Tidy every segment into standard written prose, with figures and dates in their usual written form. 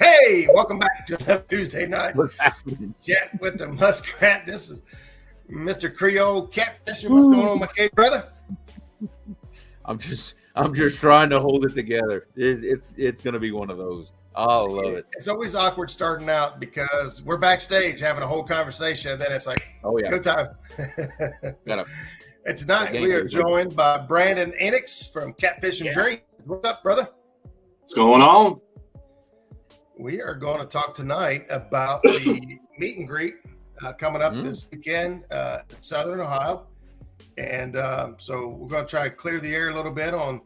Hey, welcome back to another Tuesday night What's happening? chat with the Muskrat. This is Mr. Creole catfishing. What's going on, my kid brother? I'm just trying to hold it together. It's gonna be one of those. I love it. It's always awkward starting out because we're backstage having a whole conversation, and then it's like, Oh yeah. go time. Gotta, And tonight the game we are is- joined by Brandon Eneix from Catfishing Yes. Dreams. What's up, brother? What's going on? We are going to talk tonight about the meet and greet coming up this weekend in Southern Ohio. And so we're going to try to clear the air a little bit on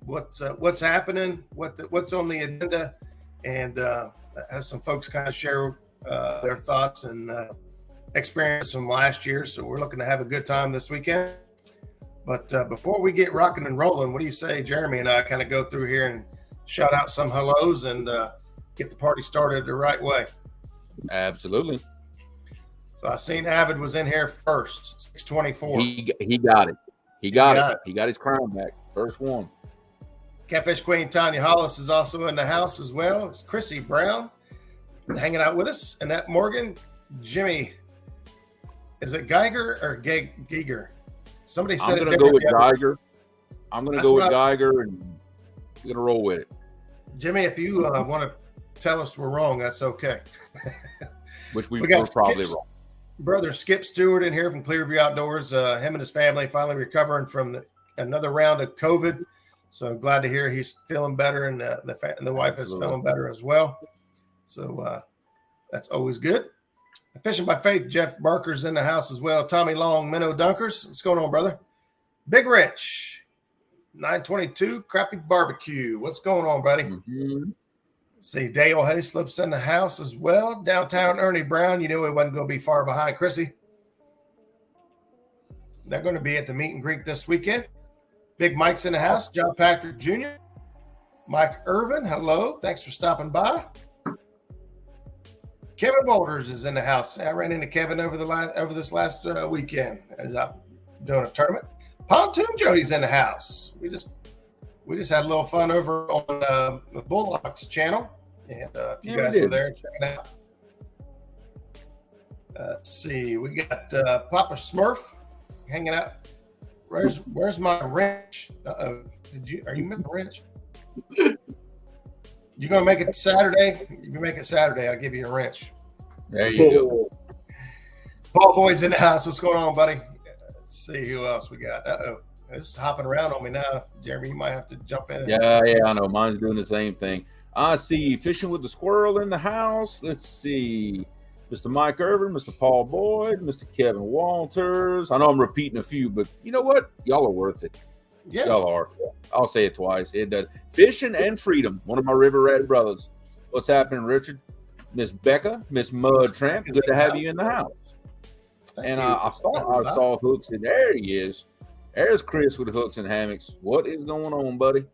what's happening, what's on the agenda, and have some folks kind of share their thoughts and experience from last year. So we're looking to have a good time this weekend. But before we get rocking and rolling, what do you say, Jeremy and I kind of go through here and shout out some hellos and get the party started the right way? Absolutely. So I seen Avid was in here first, 624. He got it. He got got it. He got his crown back. First one. Catfish Queen Tanya Hollis is also in the house as well. It's Chrissy Brown hanging out with us. Annette Morgan, Jimmy. Is it Geiger or Geiger? Somebody said I'm it gonna go with different the other- Geiger. I'm gonna That's go with what Geiger, and we're gonna roll with it. Jimmy, if you want to tell us we're wrong, that's okay. Which We we're got probably Skip's wrong. brother Skip Stewart in here from Clearview Outdoors. Him and his family finally recovering from another round of COVID. So I'm glad to hear he's feeling better, and the wife is Absolutely. feeling better as well. So that's always good. Fishing by Faith, Jeff Barker's in the house as well. Tommy Long, Minnow Dunkers. What's going on, brother? Big Rich, 922 Crappy Barbecue. What's going on, buddy? Mhm. See, Dale Hayslip's in the house as well. Downtown Ernie Brown, you knew he wasn't going to be far behind Chrissy. They're going to be at the meet and greet this weekend. Big Mike's in the house. John Patrick Jr. Mike Irvin, hello. Thanks for stopping by. Kevin Walters is in the house. I ran into Kevin over this last weekend as I'm doing a tournament. Pontoon Jody's in the house. We just had a little fun over on the Bullocks channel, and if you Yeah, we guys were did. there, check it out. Let's see, we got Papa Smurf hanging out. Where's my wrench? Are you making a wrench? You gonna make it Saturday? If you make it Saturday, I'll give you a wrench. There you go. Paul Boyd's in the house. What's going on, buddy? Let's see who else we got. It's hopping around on me now. Jeremy, you might have to jump in. Yeah, I know. Mine's doing the same thing. I see Fishing with the Squirrel in the house. Let's see. Mr. Mike Irvin, Mr. Paul Boyd, Mr. Kevin Walters. I know I'm repeating a few, but you know what? Y'all are worth it. Yeah. Y'all are. I'll say it twice. It does. Fishing and Freedom, one of my River Rat brothers. What's happening, Richard? Miss Becca, Miss Mud Tramp, good to have you in the house. And I saw hooks, and there he is. There's Chris with hooks and hammocks. What is going on, buddy?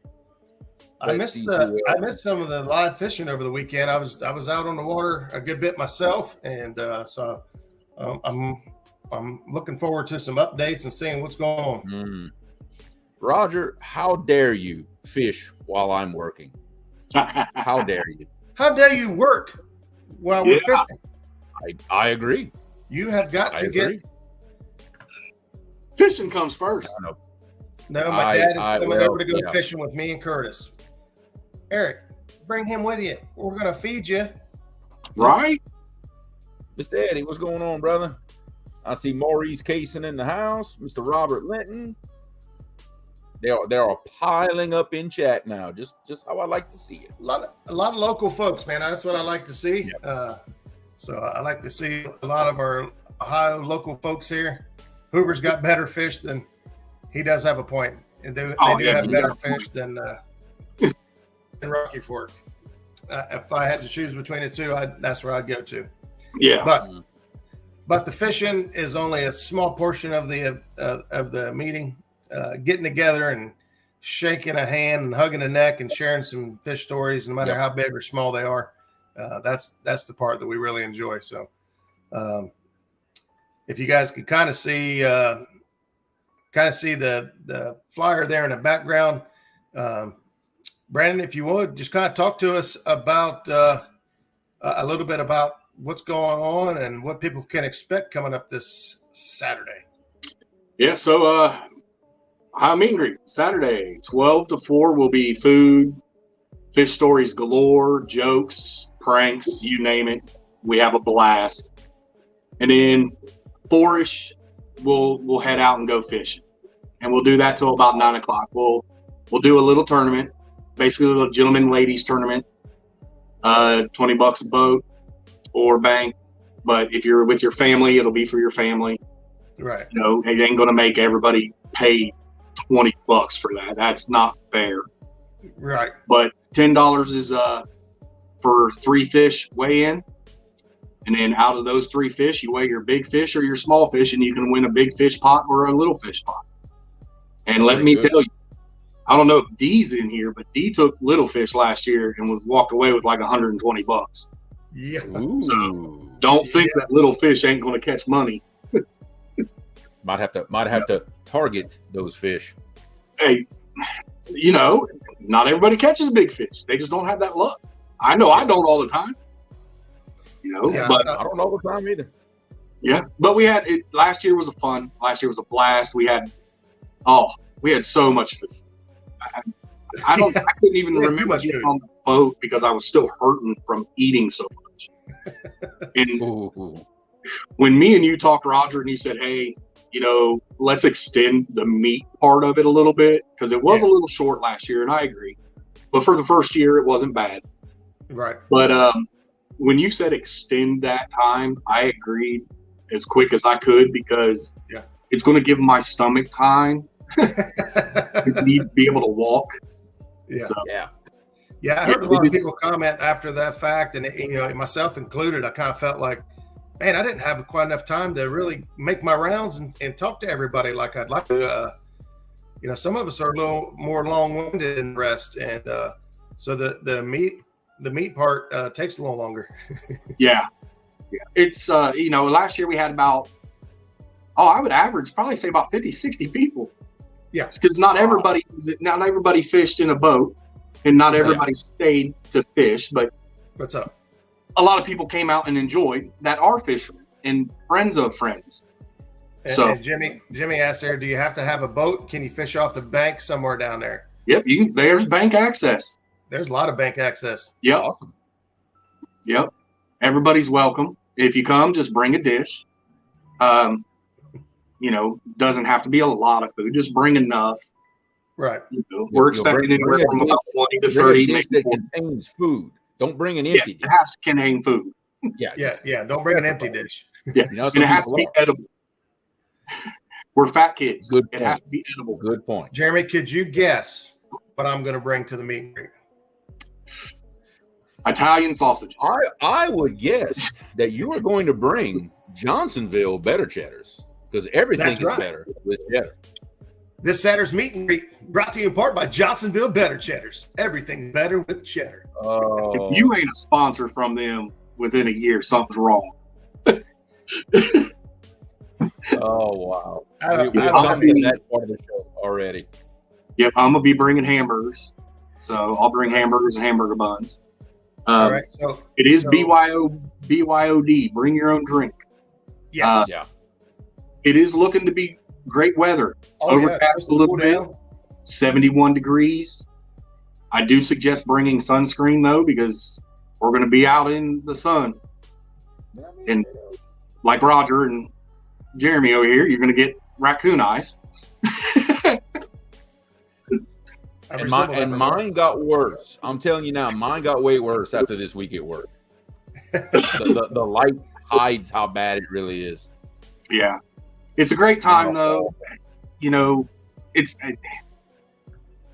I missed some of the live fishing over the weekend. I was out on the water a good bit myself, and so I'm looking forward to some updates and seeing what's going on. Roger, how dare you fish while I'm working? How dare you? How dare you work while we're fishing? I agree. You have got to get. Fishing comes first. No, my dad is coming over to go yeah. fishing with me and Curtis. Eric, bring him with you. We're going to feed you. Right? Mr. Eddie, what's going on, brother? I see Maurice Cason in the house. Mr. Robert Linton. They are piling up in chat now. Just how I like to see it. A lot of local folks, man. That's what I like to see. So I like to see a lot of our Ohio local folks here. Hoover's got better fish than he does have a point, and they do have better fish than Rocky Fork. If I had to choose between the two, that's where I'd go to. Yeah. But the fishing is only a small portion of the meeting. Getting together and shaking a hand and hugging a neck and sharing some fish stories, no matter how big or small they are. That's the part that we really enjoy. So if you guys could kind of see the flyer there in the background, Brandon, if you would just kind of talk to us about a little bit about what's going on and what people can expect coming up this Saturday. Yeah, so Ohio Meet and Greet, Saturday, 12 to 4 will be food, fish stories galore, jokes, pranks, you name it. We have a blast. And then 4-ish, we'll head out and go fishing. And we'll do that till about 9 o'clock. We'll do a little tournament, basically a little gentleman ladies tournament, $20 a boat or bank. But if you're with your family, it'll be for your family. Right. You know, it ain't going to make everybody pay $20 for that. That's not fair. Right. But $10 is for 3 fish weigh in. And then out of those 3 fish, you weigh your big fish or your small fish, and you can win a big fish pot or a little fish pot. And let me tell you, I don't know if Dee's in here, but Dee took little fish last year and walked away with like $120. Yeah. Ooh. So don't think that little fish ain't going to catch money. Might have to target those fish. Hey, you know, not everybody catches big fish. They just don't have that luck. I know I don't all the time. You know, but I don't know the time either. Yeah, but we had it last year was fun. Last year was a blast. We had so much food. I couldn't even remember getting on the boat because I was still hurting from eating so much. And when me and you talked, Roger, and you said, hey, you know, let's extend the meat part of it a little bit because it was a little short last year, and I agree. But for the first year, it wasn't bad. Right. But when you said extend that time, I agreed as quick as I could because it's going to give my stomach time to be able to walk. Yeah. So, yeah. I heard a lot of people comment after that fact, and you know, myself included. I kind of felt like, man, I didn't have quite enough time to really make my rounds and talk to everybody like I'd like to. You know, some of us are a little more long-winded than the rest, and so the meat part takes a little longer. Yeah. It's you know, last year we had about I would probably say about 50, 60 people. Yeah, because not everybody fished in a boat, and not everybody stayed to fish. But what's up? A lot of people came out and enjoyed that are fishermen and friends of friends. And Jimmy asked there, do you have to have a boat? Can you fish off the bank somewhere down there? Yep, there's bank access. There's a lot of bank access. Yep. Awesome. Yep. Everybody's welcome. If you come, just bring a dish. You know, doesn't have to be a lot of food. Just bring enough. Right. You know, we're expecting anywhere from about 20 to 30. Dish that contains food. Don't bring an empty dish. It has to contain food. Yeah. Don't bring an empty dish. Yeah, you know, and it has to be edible. We're fat kids. It has to be edible. Good point. Jeremy, could you guess what I'm going to bring to the meet and greet? Italian sausages. I would guess that you are going to bring Johnsonville better cheddars because everything is better with cheddar. This Saturday's meet and greet brought to you in part by Johnsonville Better Cheddars. Everything better with cheddar. If you ain't a sponsor from them within a year, something's wrong. Oh, wow. I'm that part of the show already. Yep, I'm going to be bringing hamburgers. So I'll bring hamburgers and hamburger buns. All right. So it is BYOD. Bring your own drink. Yes. It is looking to be great weather. Overcast a little bit. 71 degrees. I do suggest bringing sunscreen, though, because we're going to be out in the sun. And like Roger and Jeremy over here, you're going to get raccoon eyes. And mine got worse. I'm telling you now, mine got way worse after this week at work. The light hides how bad it really is. Yeah. It's a great time, though. You know,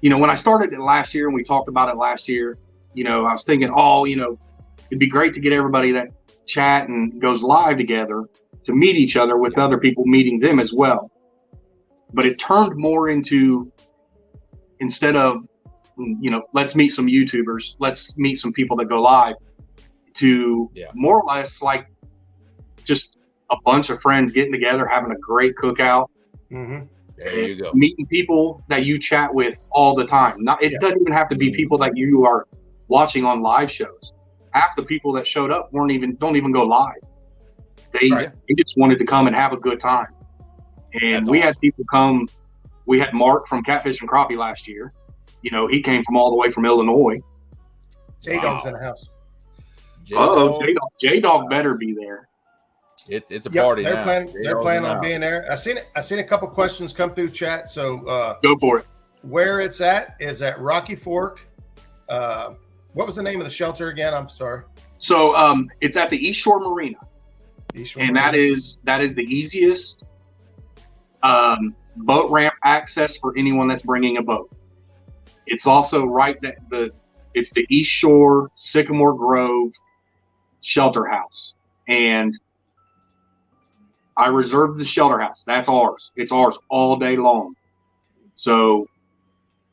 when I started it last year and we talked about it last year, you know, I was thinking, it'd be great to get everybody that chat and goes live together to meet each other with other people meeting them as well. But it turned more into, instead of, let's meet some YouTubers, let's meet some people that go live, to more or less like just a bunch of friends getting together, having a great cookout. Mm-hmm. There you go. Meeting people that you chat with all the time. It doesn't even have to be people that you are watching on live shows. half the people that showed up don't even go live. They just wanted to come and have a good time. And we had people come. We had Mark from Catfish and Crappie last year. You know, he came from all the way from Illinois. J-Dog's in the house. J-Dog better be there. It's a party now. They're planning on being there. I seen a couple questions come through chat. So go for it. Where it's at is at Rocky Fork. What was the name of the shelter again? I'm sorry. So it's at the East Shore Marina. That is the easiest boat ramp access for anyone that's bringing a boat. It's also it's the East Shore Sycamore Grove shelter house, and I reserved the shelter house. That's ours. It's ours all day long. So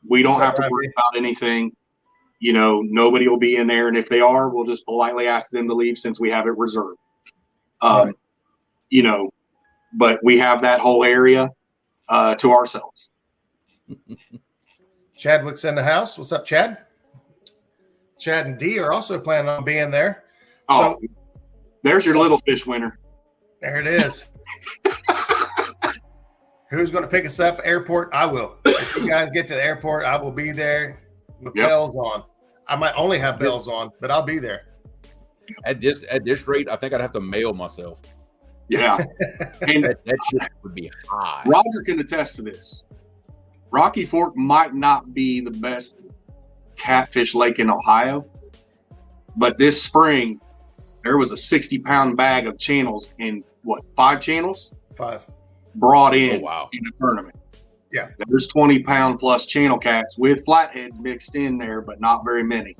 we don't have to worry about anything. You know, nobody will be in there. And if they are, we'll just politely ask them to leave since we have it reserved. You know, but we have that whole area to ourselves. Chadwick's in the house. What's up, Chad? Chad and Dee are also planning on being there. Oh, so, there's your little fish winner. There it is. Who's going to pick us up? Airport? I will. If you guys get to the airport, I will be there with bells on. I might only have bells on, but I'll be there. At this rate, I think I'd have to mail myself. Yeah. And that shit would be high. Roger can attest to this. Rocky Fork might not be the best catfish lake in Ohio, but this spring there was a 60-pound bag of channels in 5 channels? 5. Brought in in the tournament. Yeah. There's 20-pound plus channel cats with flatheads mixed in there, but not very many.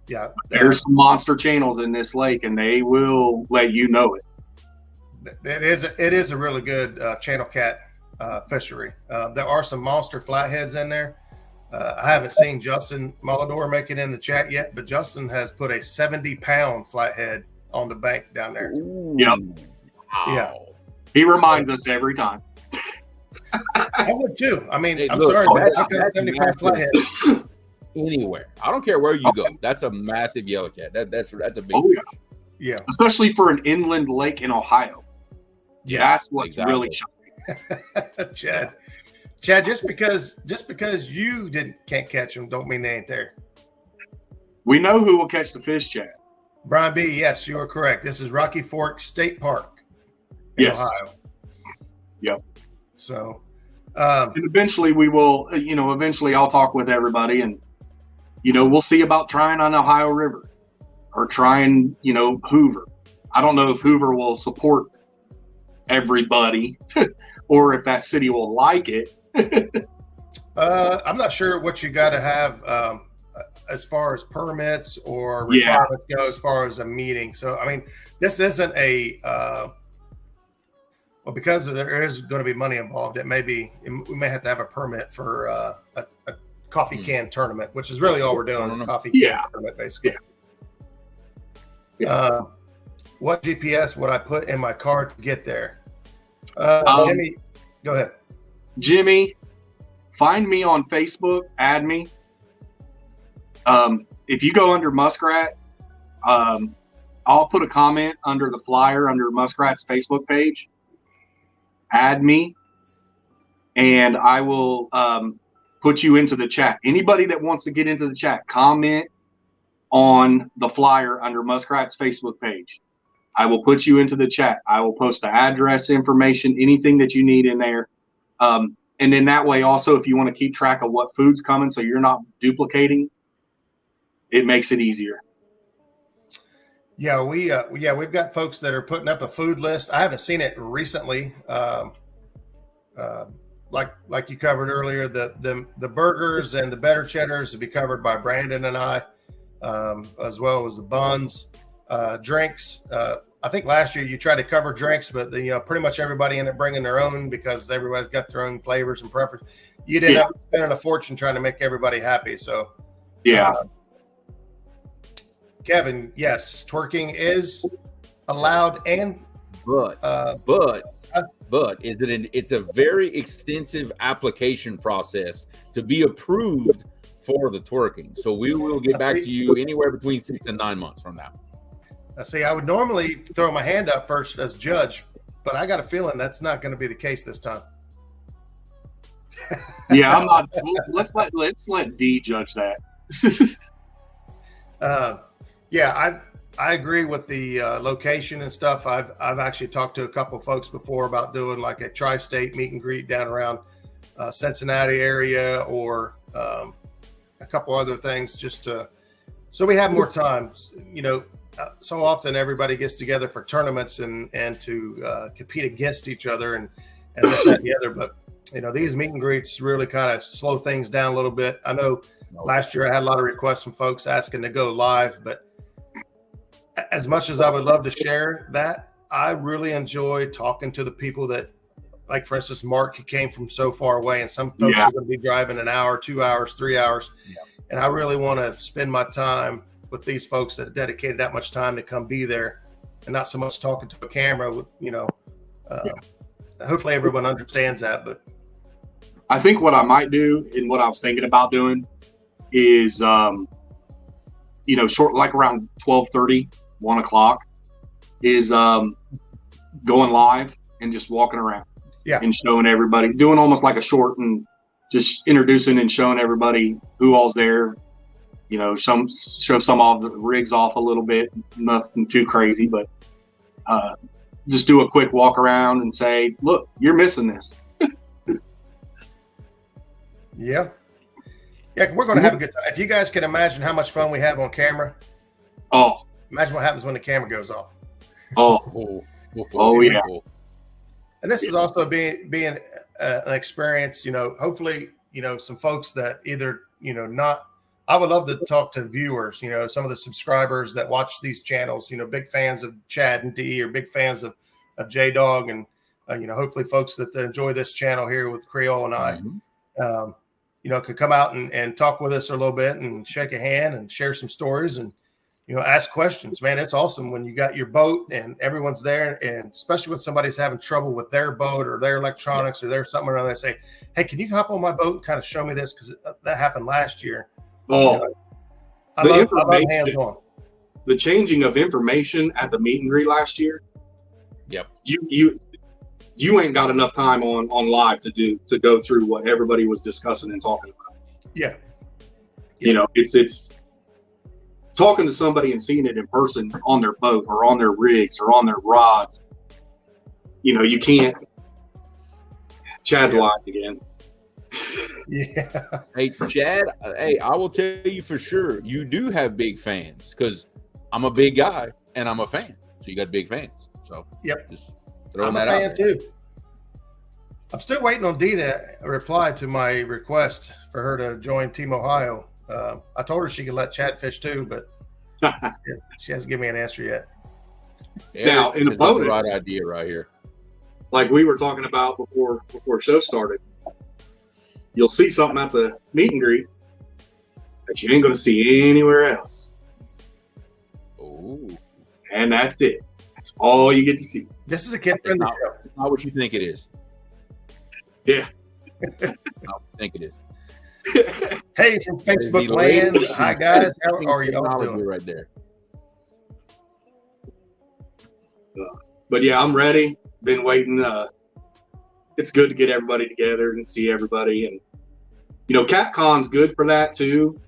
Yeah. There's some monster channels in this lake, and they will let you know it. It is a really good channel cat fishery. There are some monster flatheads in there. I haven't seen Justin Mulador make it in the chat yet, but Justin has put a 70-pound flathead on the bank down there. Ooh. Yep. Wow. Yeah. He reminds us every time. I would too. I mean, I'm look, sorry, that's but I 70-pound flathead. Anywhere. I don't care where you go. That's a massive yellow cat. That's a big fish. Yeah. Especially for an inland lake in Ohio. Yes, that's what's really shocking. Chad, just because you can't catch them, don't mean they ain't there. We know who will catch the fish, Chad. Brian B. Yes, you are correct. This is Rocky Fork State Park in Ohio. Yep. So, and eventually we will. Eventually I'll talk with everybody, and we'll see about trying on Ohio River or trying, Hoover. I don't know if Hoover will support everybody or if that city will like it. I'm not sure what you got to have as far as permits or requirements go as far as a meeting. So, I mean, this isn't because there is going to be money involved. We may have to have a permit for a coffee can tournament, which is really all we're doing is a coffee can tournament, basically. Yeah. What GPS would I put in my car to get there? Jimmy, go ahead. Jimmy, find me on Facebook, add me. If you go under Muskrat, I'll put a comment under the flyer under Muskrat's Facebook page. Add me, and I will put you into the chat. Anybody that wants to get into the chat, comment on the flyer under Muskrat's Facebook page. I will put you into the chat. I will post the address information, anything that you need in there. And then that way also, if you want to keep track of what food's coming so you're not duplicating, it makes it easier. Yeah, we've got folks that are putting up a food list. I haven't seen it recently. Like you covered earlier, the burgers and the better cheddars will be covered by Brandon and I, as well as the buns, drinks. I think last year you tried to cover drinks, but pretty much everybody ended up bringing their own because everybody's got their own flavors and preference. You ended up spending a fortune trying to make everybody happy. So Kevin, yes, twerking is allowed, but it's a very extensive application process to be approved for the twerking. So we will get back to you anywhere between 6 and 9 months from now. See, I would normally throw my hand up first as judge, but I got a feeling that's not going to be the case this time. Yeah, I'm not. Let's let D judge that. Yeah, I agree with the location and stuff. I've actually talked to a couple of folks before about doing like a tri-state meet and greet down around Cincinnati area, or a couple other things, just to so we have more time. So often everybody gets together for tournaments and to compete against each other and this, that, and the other. But these meet and greets really kind of slow things down a little bit. I know last year I had a lot of requests from folks asking to go live, but as much as I would love to share that, I really enjoy talking to the people that, like for instance, Mark, he came from so far away, and some folks are going to be driving an hour, 2 hours, 3 hours. Yeah. And I really want to spend my time with these folks that dedicated that much time to come be there, and not so much talking to a camera with, hopefully everyone understands that. But I think what I might do, and what I was thinking about doing, is, short, like around 12:30, 1 o'clock, is going live and just walking around and showing everybody, doing almost like a short and just introducing and showing everybody who all's there. Show some of the rigs off a little bit, nothing too crazy, but just do a quick walk around and say, look, you're missing this. Yeah, we're going to have a good time. If you guys can imagine how much fun we have on camera, imagine what happens when the camera goes off. Yeah. And this is also being an experience. Hopefully, some folks that either not. I would love to talk to viewers. Some of the subscribers that watch these channels. Big fans of Chad and D, or big fans of J Dog, and hopefully folks that enjoy this channel here with Creole and I. Could come out and talk with us a little bit and shake a hand and share some stories and, ask questions. Man, it's awesome when you got your boat and everyone's there, and especially when somebody's having trouble with their boat or their electronics or their something or other. They say, hey, can you hop on my boat and kind of show me this? Because that happened last year. I love hands-on. The changing of information at the meet and greet last year. Yep. You ain't got enough time on live to go through what everybody was discussing and talking about. Yeah. It's talking to somebody and seeing it in person on their boat or on their rigs or on their rods. You can't. Chad's live again. Yeah. Hey, Chad. Hey, I will tell you for sure, you do have big fans, because I'm a big guy and I'm a fan. So you got big fans. So just I'm a fan too. I'm still waiting on Dee to reply to my request for her to join Team Ohio. I told her she could let Chad fish too, but she hasn't given me an answer yet. Now, in a bonus, right idea right here, like we were talking about before show started, you'll see something at the meet and greet that you ain't going to see anywhere else. Oh, and that's it. That's all you get to see. This is a kid-friendly show. It's not what you think it is. Yeah. Not what you think it is. Hey, from Facebook land. Hi, guys. How are you all doing? Right there. But yeah, I'm ready. Been waiting. It's good to get everybody together and see everybody. And, CatCon's good for that too.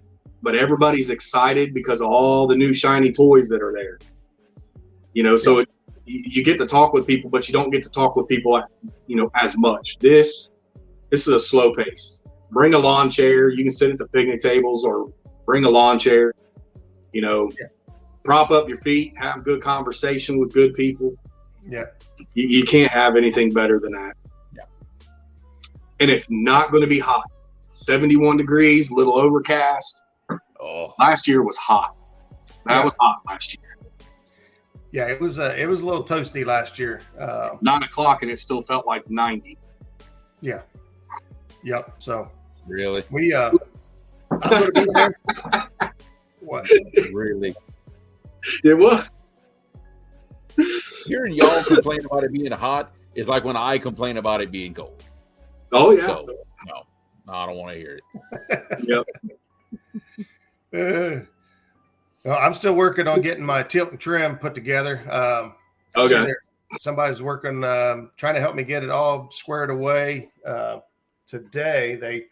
But everybody's excited because of all the new shiny toys that are there. So you get to talk with people, but you don't get to talk with people, as much. This is a slow pace. Bring a lawn chair. You can sit at the picnic tables, or bring a lawn chair. Prop up your feet, have good conversation with good people. Yeah. You can't have anything better than that. Yeah. And it's not going to be hot. 71 degrees, a little overcast. Last year was hot. That was hot last year. Yeah, it was a little toasty last year. 9 o'clock and it still felt like 90. Yeah. Yep. So really, I'm gonna be there. What? Really? It was. Hearing y'all complain about it being hot is like when I complain about it being cold. Oh yeah. So, no, I don't want to hear it. Yep. Well, I'm still working on getting my tilt and trim put together. Okay. Somebody's working, trying to help me get it all squared away. Today, they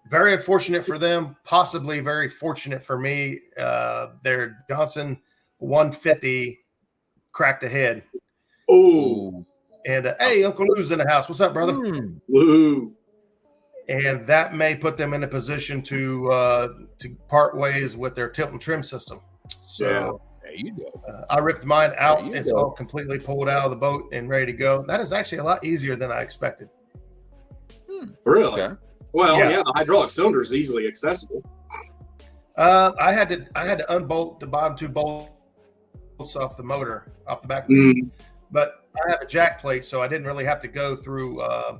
very unfortunate for them, possibly very fortunate for me. Their Johnson 150 cracked ahead. Oh, And hey, Uncle Lou's in the house. What's up, brother? woo. And that may put them in a position to part ways with their tilt and trim system. So there you go. I ripped mine out. It's all completely pulled out of the boat and ready to go. That is actually a lot easier than I expected. Really? Okay. Well, yeah, the hydraulic cylinder is easily accessible. I had to unbolt the bottom two bolts off the motor, off the back of it. But I have a jack plate, so I didn't really have to go through. I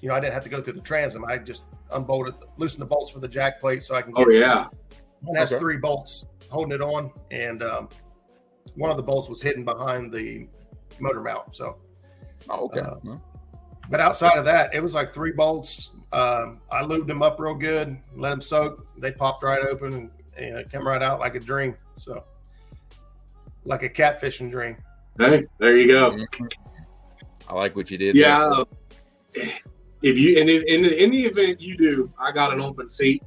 didn't have to go through the transom. I just loosened the bolts for the jack plate, so I can. One has 3 bolts holding it on, and one of the bolts was hidden behind the motor mount. So. But outside of that, it was like 3 bolts. I lubed them up real good, let them soak. They popped right open and it came right out like a dream. So, like a catfishing dream. Hey, there you go. I like what you did. Yeah. If you in the event you do, I got an open seat.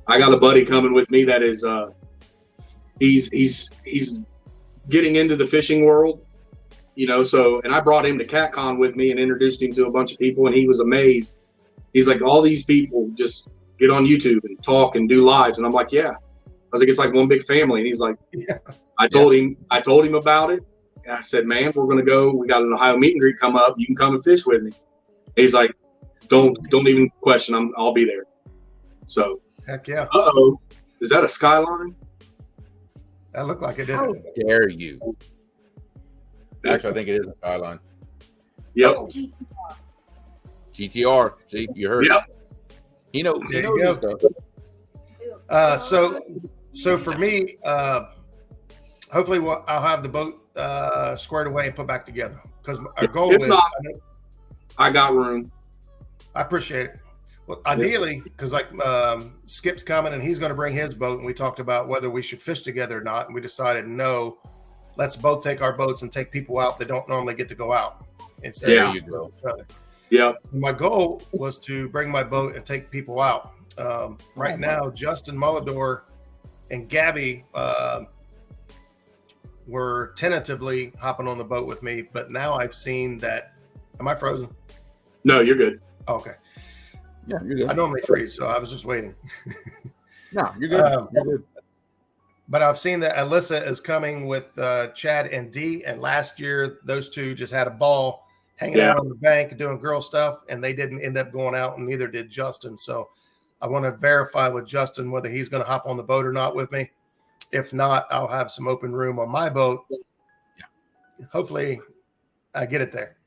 I got a buddy coming with me that is he's getting into the fishing world. And I brought him to CatCon with me and introduced him to a bunch of people, and he was amazed. He's like, all these people just get on YouTube and talk and do lives. And I'm like, yeah. I was like, it's like one big family. And he's like, I told him about it. And I said, man, we're going to go. We got an Ohio meet and greet come up. You can come and fish with me. And he's like, don't even question. I'll be there. So, heck yeah. Uh-oh. Is that a Skyline? That looked like it did. How dare you? Actually, I think it is a Skyline. Yep. GTR. See, you heard it. He knows his stuff. So for me, hopefully I'll have the boat squared away and put back together, because our goal is. Not, I got room. I appreciate it. Well, ideally, because Skip's coming and he's going to bring his boat, and we talked about whether we should fish together or not, and we decided no. Let's both take our boats and take people out that don't normally get to go out. Instead of each other. Yeah. My goal was to bring my boat and take people out. Right now, Justin Mullador and Gabby were tentatively hopping on the boat with me, but now I've seen that. Am I frozen? No, you're good. Okay. Yeah, you're good. I normally freeze, so I was just waiting. No, you're good. You're good. But I've seen that Alyssa is coming with Chad and Dee, and last year those two just had a ball hanging out on the bank and doing girl stuff, and they didn't end up going out, and neither did Justin. So I want to verify with Justin whether he's going to hop on the boat or not with me. If not, I'll have some open room on my boat. Yeah. Hopefully I get it there.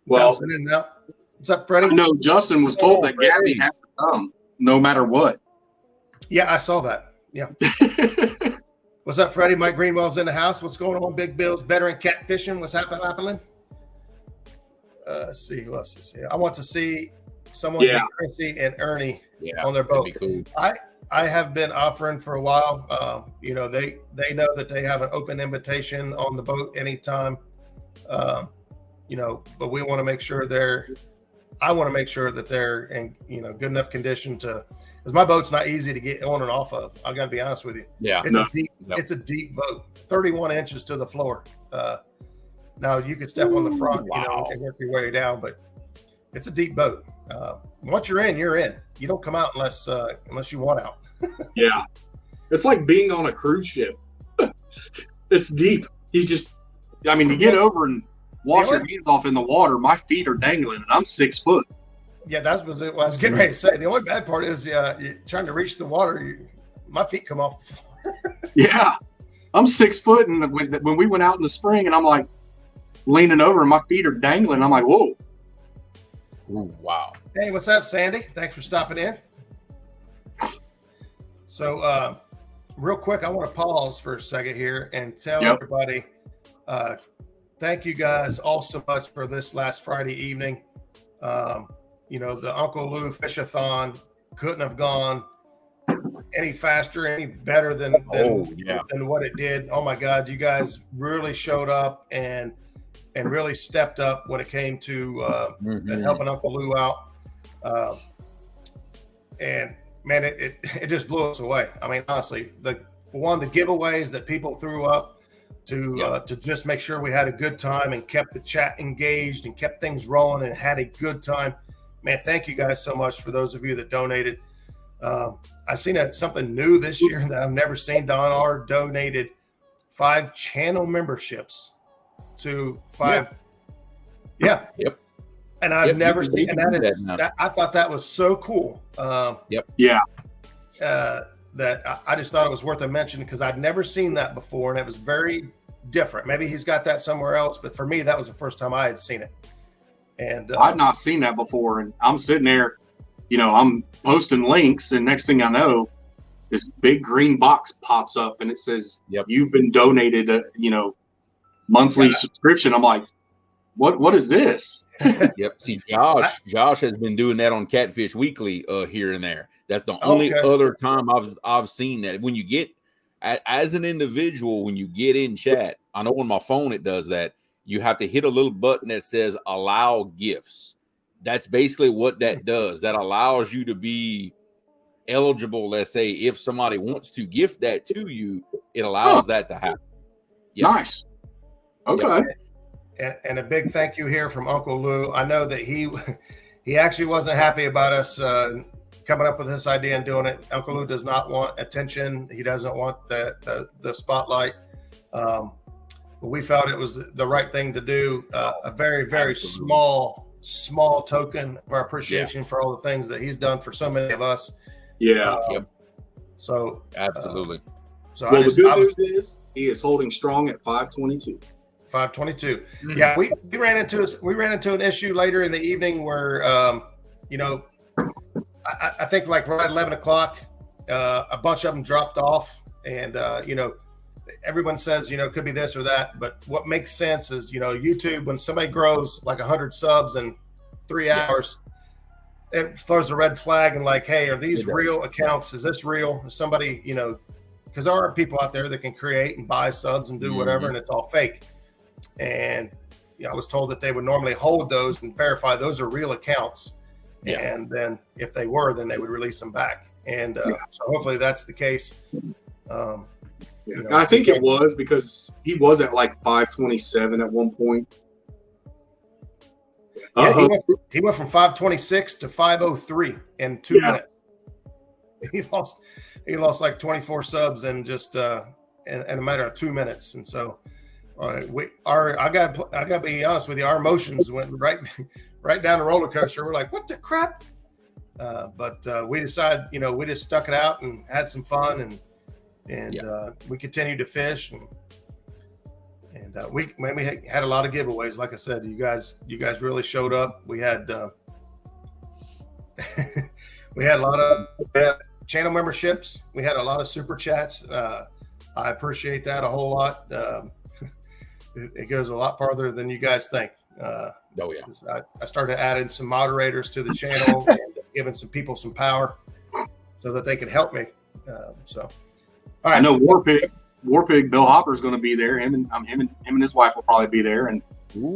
Well, what's up, Freddie? No, Justin was told that Gabby has to come no matter what. Yeah, I saw that. Yeah. What's up, Freddie? Mike Greenwell's in the house. What's going on? Big Bill's veteran catfishing. What's happening? Let's see who else is here. I want to see someone get Chrissy and Ernie on their boat. Cool. I have been offering for a while. They know that they have an open invitation on the boat anytime. But we want to make sure I want to make sure that they're in good enough condition to. Because my boat's not easy to get on and off of. I got to be honest with you. Yeah, it's a deep boat, 31 inches to the floor. Now you could step on the front, and work your way down, but it's a deep boat. Once you're in, you're in. You don't come out unless you want out. Yeah, it's like being on a cruise ship. It's deep. You get over and wash your hands off in the water. My feet are dangling, and I'm 6 foot. Yeah, that was what I was getting ready to say. The only bad part is you're trying to reach the water. My feet come off. Yeah, I'm 6 foot, and when we went out in the spring, and I'm like leaning over, and my feet are dangling. I'm like, whoa. Ooh, wow. Hey, what's up, Sandy? Thanks for stopping in. So, real quick, I want to pause for a second here and tell everybody, thank you guys all so much for this last Friday evening. The Uncle Lou Fishathon couldn't have gone any faster, any better than what it did. Oh my God, you guys really showed up and really stepped up when it came to helping Uncle Lou out. And man, it just blew us away. I mean, honestly, the giveaways that people threw up to just make sure we had a good time and kept the chat engaged and kept things rolling and had a good time. Man, thank you guys so much for those of you that donated. I've seen something new this year that I've never seen. Don R donated 5 channel memberships to 5. Yeah. Yep. And I've never seen that. I thought that was so cool. Yeah. That I just thought it was worth a mention because I'd never seen that before, and it was very different. Maybe he's got that somewhere else, but for me, that was the first time I had seen it. And I've not seen that before, and I'm sitting there, I'm posting links, and next thing I know, this big green box pops up, and it says, "You've been donated a monthly subscription." I'm like, what is this? Yep. See, Josh has been doing that on Catfish Weekly here and there. That's the only other time I've seen that. When you get as an individual, when you get in chat, I know on my phone it does that. You have to hit a little button that says allow gifts. That's basically what that does. That allows you to be eligible. Let's say if somebody wants to gift that to you, it allows that to happen. Yep. Nice. Okay. Yep. And a big thank you here from Uncle Lou. I know that he actually wasn't happy about us coming up with this idea and doing it. Uncle Lou does not want attention. He doesn't want the spotlight. But we felt it was the right thing to do. A very, very small token of our appreciation for all the things that he's done for so many of us. Yeah. So the absolutely. good news is he is holding strong at 522. 522. Mm-hmm. Yeah, we ran into an issue later in the evening where I think like right at 11 o'clock, a bunch of them dropped off, and everyone says it could be this or that, but what makes sense is YouTube, when somebody grows like 100 subs in 3 hours, it throws a red flag and like, hey, are these real accounts? Is this real? Is somebody because there are people out there that can create and buy subs and do whatever, and it's all fake. And I was told that they would normally hold those and verify those are real accounts. Yeah. And then if they were, then they would release them back. And so hopefully that's the case. I think it was because he was at like 527 at one point. Yeah, he went from 526 to 503 in 2 minutes. He lost like 24 subs in just in a matter of 2 minutes. And so I gotta be honest with you, our emotions went right down the roller coaster. We're like, what the crap? But we decided, we just stuck it out and had some fun, and we continued to fish, and we had a lot of giveaways. Like I said, you guys really showed up. We had we had a lot of channel memberships. We had a lot of super chats. I appreciate that a whole lot. It goes a lot farther than you guys think. I started adding some moderators to the channel and giving some people some power so that they could help me. All right. I know Warpig Bill Hopper is going to be there. Him and his wife will probably be there, and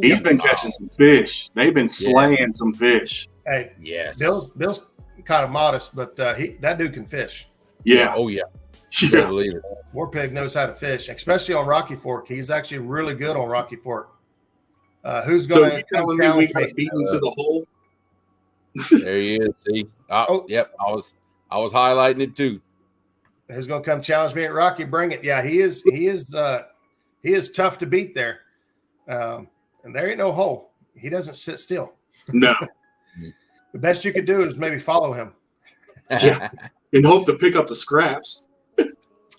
he's been catching some fish. They've been slaying some fish. Hey, yes. Bill's kind of modest, but that dude can fish. Yeah. Oh yeah. Yeah. Believe it. Warpig knows how to fish, especially on Rocky Fork. He's actually really good on Rocky Fork. Who's going to telling me we got to beat him to the hole? There he is. See? Yep. I was highlighting it too. Who's going to come challenge me at Rocky? Bring it. Yeah, he is tough to beat there. And there ain't no hole. He doesn't sit still. No. The best you could do is maybe follow him. Yeah. And hope to pick up the scraps.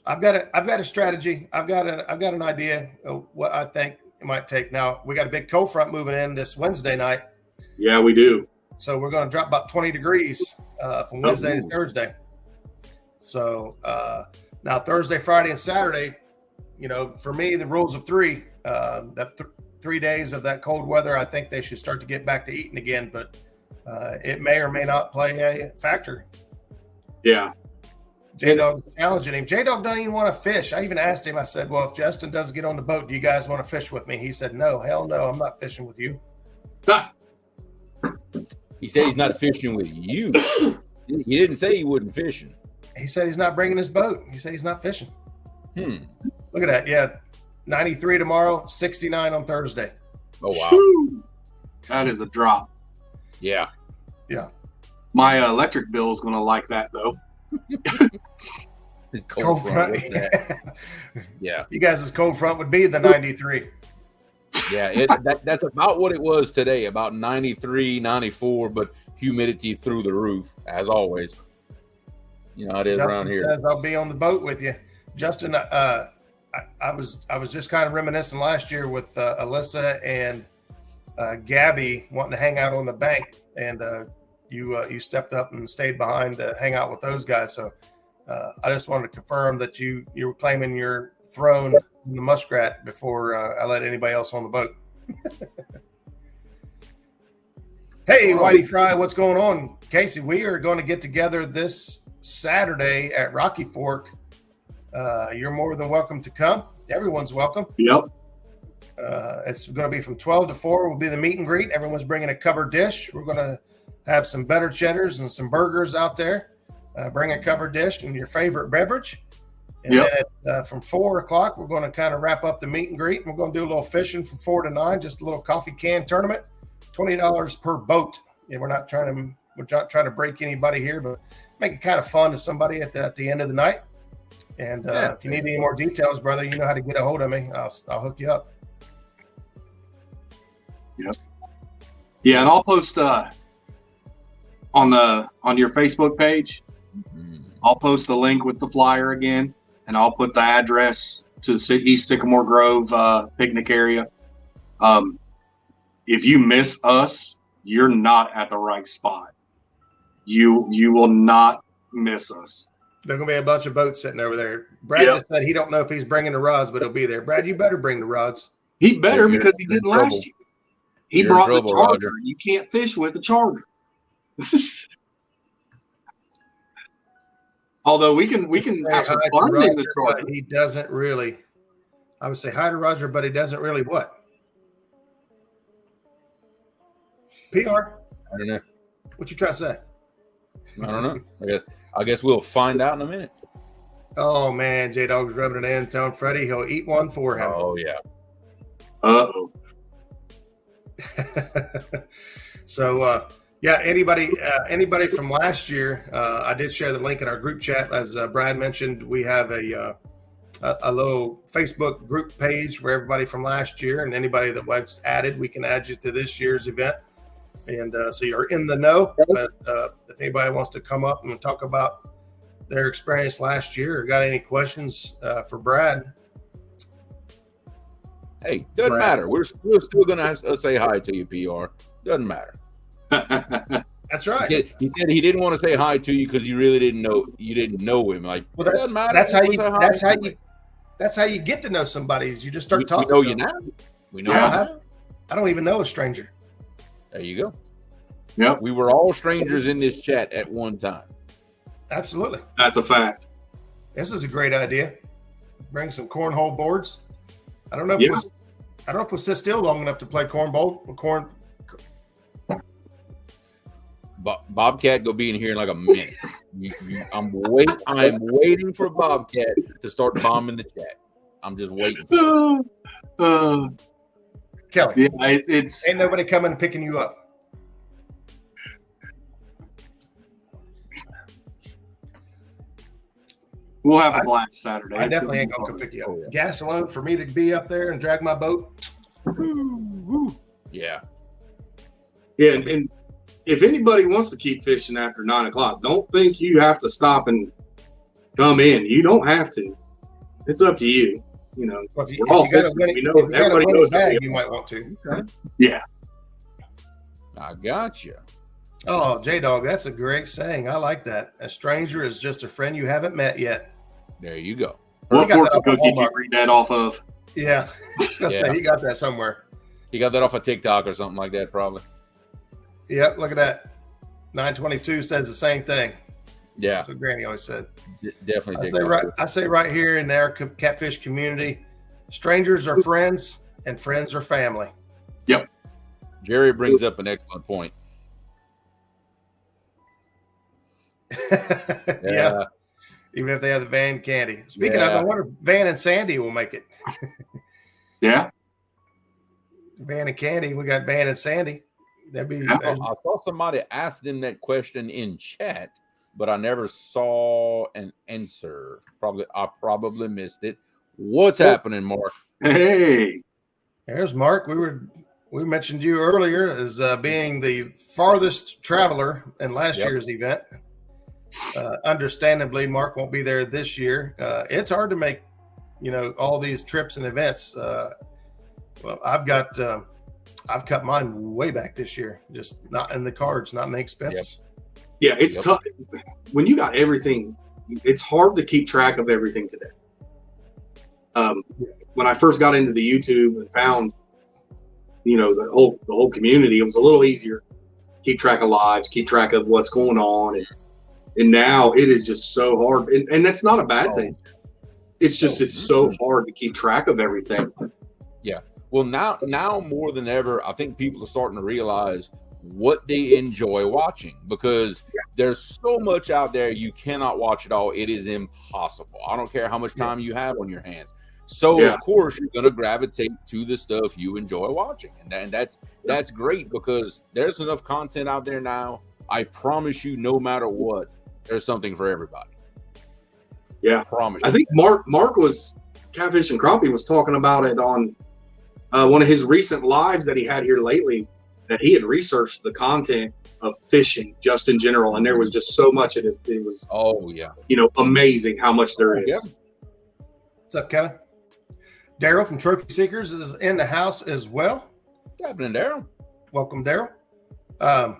I've got a strategy. I've got an idea of what I think it might take. Now we got a big cold front moving in this Wednesday night. Yeah, we do. So we're going to drop about 20 degrees from Wednesday to Thursday. So now Thursday, Friday, and Saturday, for me, the rules of three, 3 days of that cold weather, I think they should start to get back to eating again, but it may or may not play a factor Yeah. J-Dog challenging him. J-Dog doesn't even want to fish. I even asked him, I said, well, if Justin doesn't get on the boat, do you guys want to fish with me? He said, no, hell no, I'm not fishing with you. He said he's not fishing with you. He didn't say he wasn't fishing. He said he's not bringing his boat. He said he's not fishing. Look at that. Yeah. 93 tomorrow, 69 on Thursday. Oh, wow. Whew. That is a drop. Yeah. Yeah. My electric bill is going to like that, though. Cold front. Yeah. You guys' cold front would be the 93. Yeah, that's about what it was today, about 93, 94, but humidity through the roof, as always. You know, it is Justin around here. Says I'll be on the boat with you. Justin, I was just kind of reminiscing last year with Alyssa and Gabby wanting to hang out on the bank, and you stepped up and stayed behind to hang out with those guys. So I just wanted to confirm that you were claiming your throne in the Muskrat before I let anybody else on the boat. Hey, Whitey Fry, what's going on? Casey, we are going to get together this Saturday at Rocky Fork. You're more than welcome to come. Everyone's welcome. Yep. It's going to be from 12 to 4 will be the meet and greet. Everyone's bringing a covered dish. We're going to have some better cheddars and some burgers out there. Bring a covered dish and your favorite beverage. And then from 4 o'clock, we're going to kind of wrap up the meet and greet. We're going to do a little fishing from 4 to 9, just a little coffee can tournament, $20 per boat. Yeah, we're not trying to break anybody here, but make it kind of fun to somebody at the end of the night. And if you need any more details, brother, you know how to get a hold of me. I'll hook you up. Yep. Yeah, and I'll post on your Facebook page. I'll post the link with the flyer again, and I'll put the address to the East Sycamore Grove picnic area. If you miss us, you're not at the right spot. You will not miss us. There's going to be a bunch of boats sitting over there. Brad just said he don't know if he's bringing the rods, but he'll be there. Brad, you better bring the rods. He better because he didn't last year. He brought the charger. Roger. You can't fish with a charger. Although we can have some fun in the charger. He doesn't really. I would say hi to Roger, but he doesn't really what? PR? I don't know. What you trying to say? I don't know. I guess we'll find out in a minute. Oh, man. J-Dog's rubbing it in, telling Freddie he'll eat one for him. Oh, yeah. Uh-oh. So, anybody from last year, I did share the link in our group chat. As Brad mentioned, we have a little Facebook group page for everybody from last year, and anybody that was added, we can add you to this year's event. And so you're in the know. But if anybody wants to come up and talk about their experience last year or got any questions for Brad. Hey, doesn't matter. We're still going to say hi to you, PR. Doesn't matter. That's right. He said he didn't want to say hi to you because you really didn't know. You didn't know him. Like, well, doesn't matter. That's how you get to know somebody. Is you just start talking. We know you now. We know you now. I don't even know a stranger. There you go. Yep. We were all strangers in this chat at one time. Absolutely. That's a fact. This is a great idea. Bring some cornhole boards. I don't know if we'll sit still long enough to play corn. Bobcat go be in here in like a minute. I'm waiting for Bobcat to start bombing the chat. I'm just waiting for Kelly. Yeah, it's ain't nobody coming and picking you up. We'll have a blast Saturday. I definitely ain't gonna come pick you up. Yeah. Gas alone for me to be up there and drag my boat. Yeah. Yeah, and if anybody wants to keep fishing after 9 o'clock, don't think you have to stop and come in. You don't have to. It's up to you. You know, well, if you got a winning bag, you might want to. Okay. Yeah. I got you. Oh, J-Dog, that's a great saying. I like that. A stranger is just a friend you haven't met yet. There you go. What fortune cookie did you read that off of? Yeah. He got that somewhere. He got that off of TikTok or something like that, probably. Yep, look at that. 922 says the same thing. Yeah, that's what Granny always said. Definitely. I say right here in our catfish community, strangers are friends and friends are family. Yep. Jerry brings up an excellent point. Yeah. Even if they have the Van candy. Speaking of, I wonder if Van and Sandy will make it. Yeah. Van and Candy. We got Van and Sandy. That'd be. I saw somebody ask them that question in chat, but I never saw an answer. I probably missed it. What's happening, Mark? Hey, there's Mark. We mentioned you earlier as being the farthest traveler in last year's event. Understandably, Mark won't be there this year. It's hard to make, all these trips and events. Well, I've cut mine way back this year, just not in the cards, not in the expenses. Yeah, it's tough when you got everything. It's hard to keep track of everything today. When I first got into the YouTube and found, the whole community, it was a little easier. Keep track of lives, keep track of what's going on, and now it is just so hard. And that's not a bad thing. It's just it's so hard to keep track of everything. Yeah. Well, now more than ever, I think people are starting to realize what they enjoy watching, because there's so much out there you cannot watch it all. It is impossible. I don't care how much time you have on your hands. So of course you're going to gravitate to the stuff you enjoy watching, and that's great, because there's enough content out there now. I promise you, no matter what, there's something for everybody. Yeah, I promise. I think Mark was Catfish and Crappie was talking about it on one of his recent lives that he had here lately, that he had researched the content of fishing just in general, and there was just so much of it. It was amazing how much there is. Yeah. What's up, Kevin? Daryl from Trophy Seekers is in the house as well. What's happening, Daryl? Welcome, Daryl. I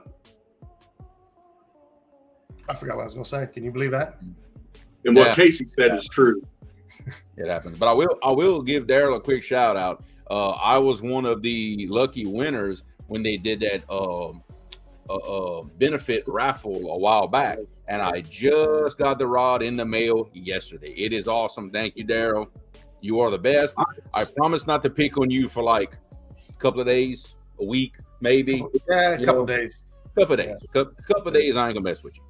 forgot what I was going to say. Can you believe that? And what Casey said is true. It happens. But I will give Daryl a quick shout out. I was one of the lucky winners when they did that benefit raffle a while back, and I just got the rod in the mail yesterday. It is awesome. Thank you, Daryl. You are the best. I promise not to pick on you for like a couple of days, a week, maybe. Yeah, a couple of days. Couple of days, I ain't gonna mess with you.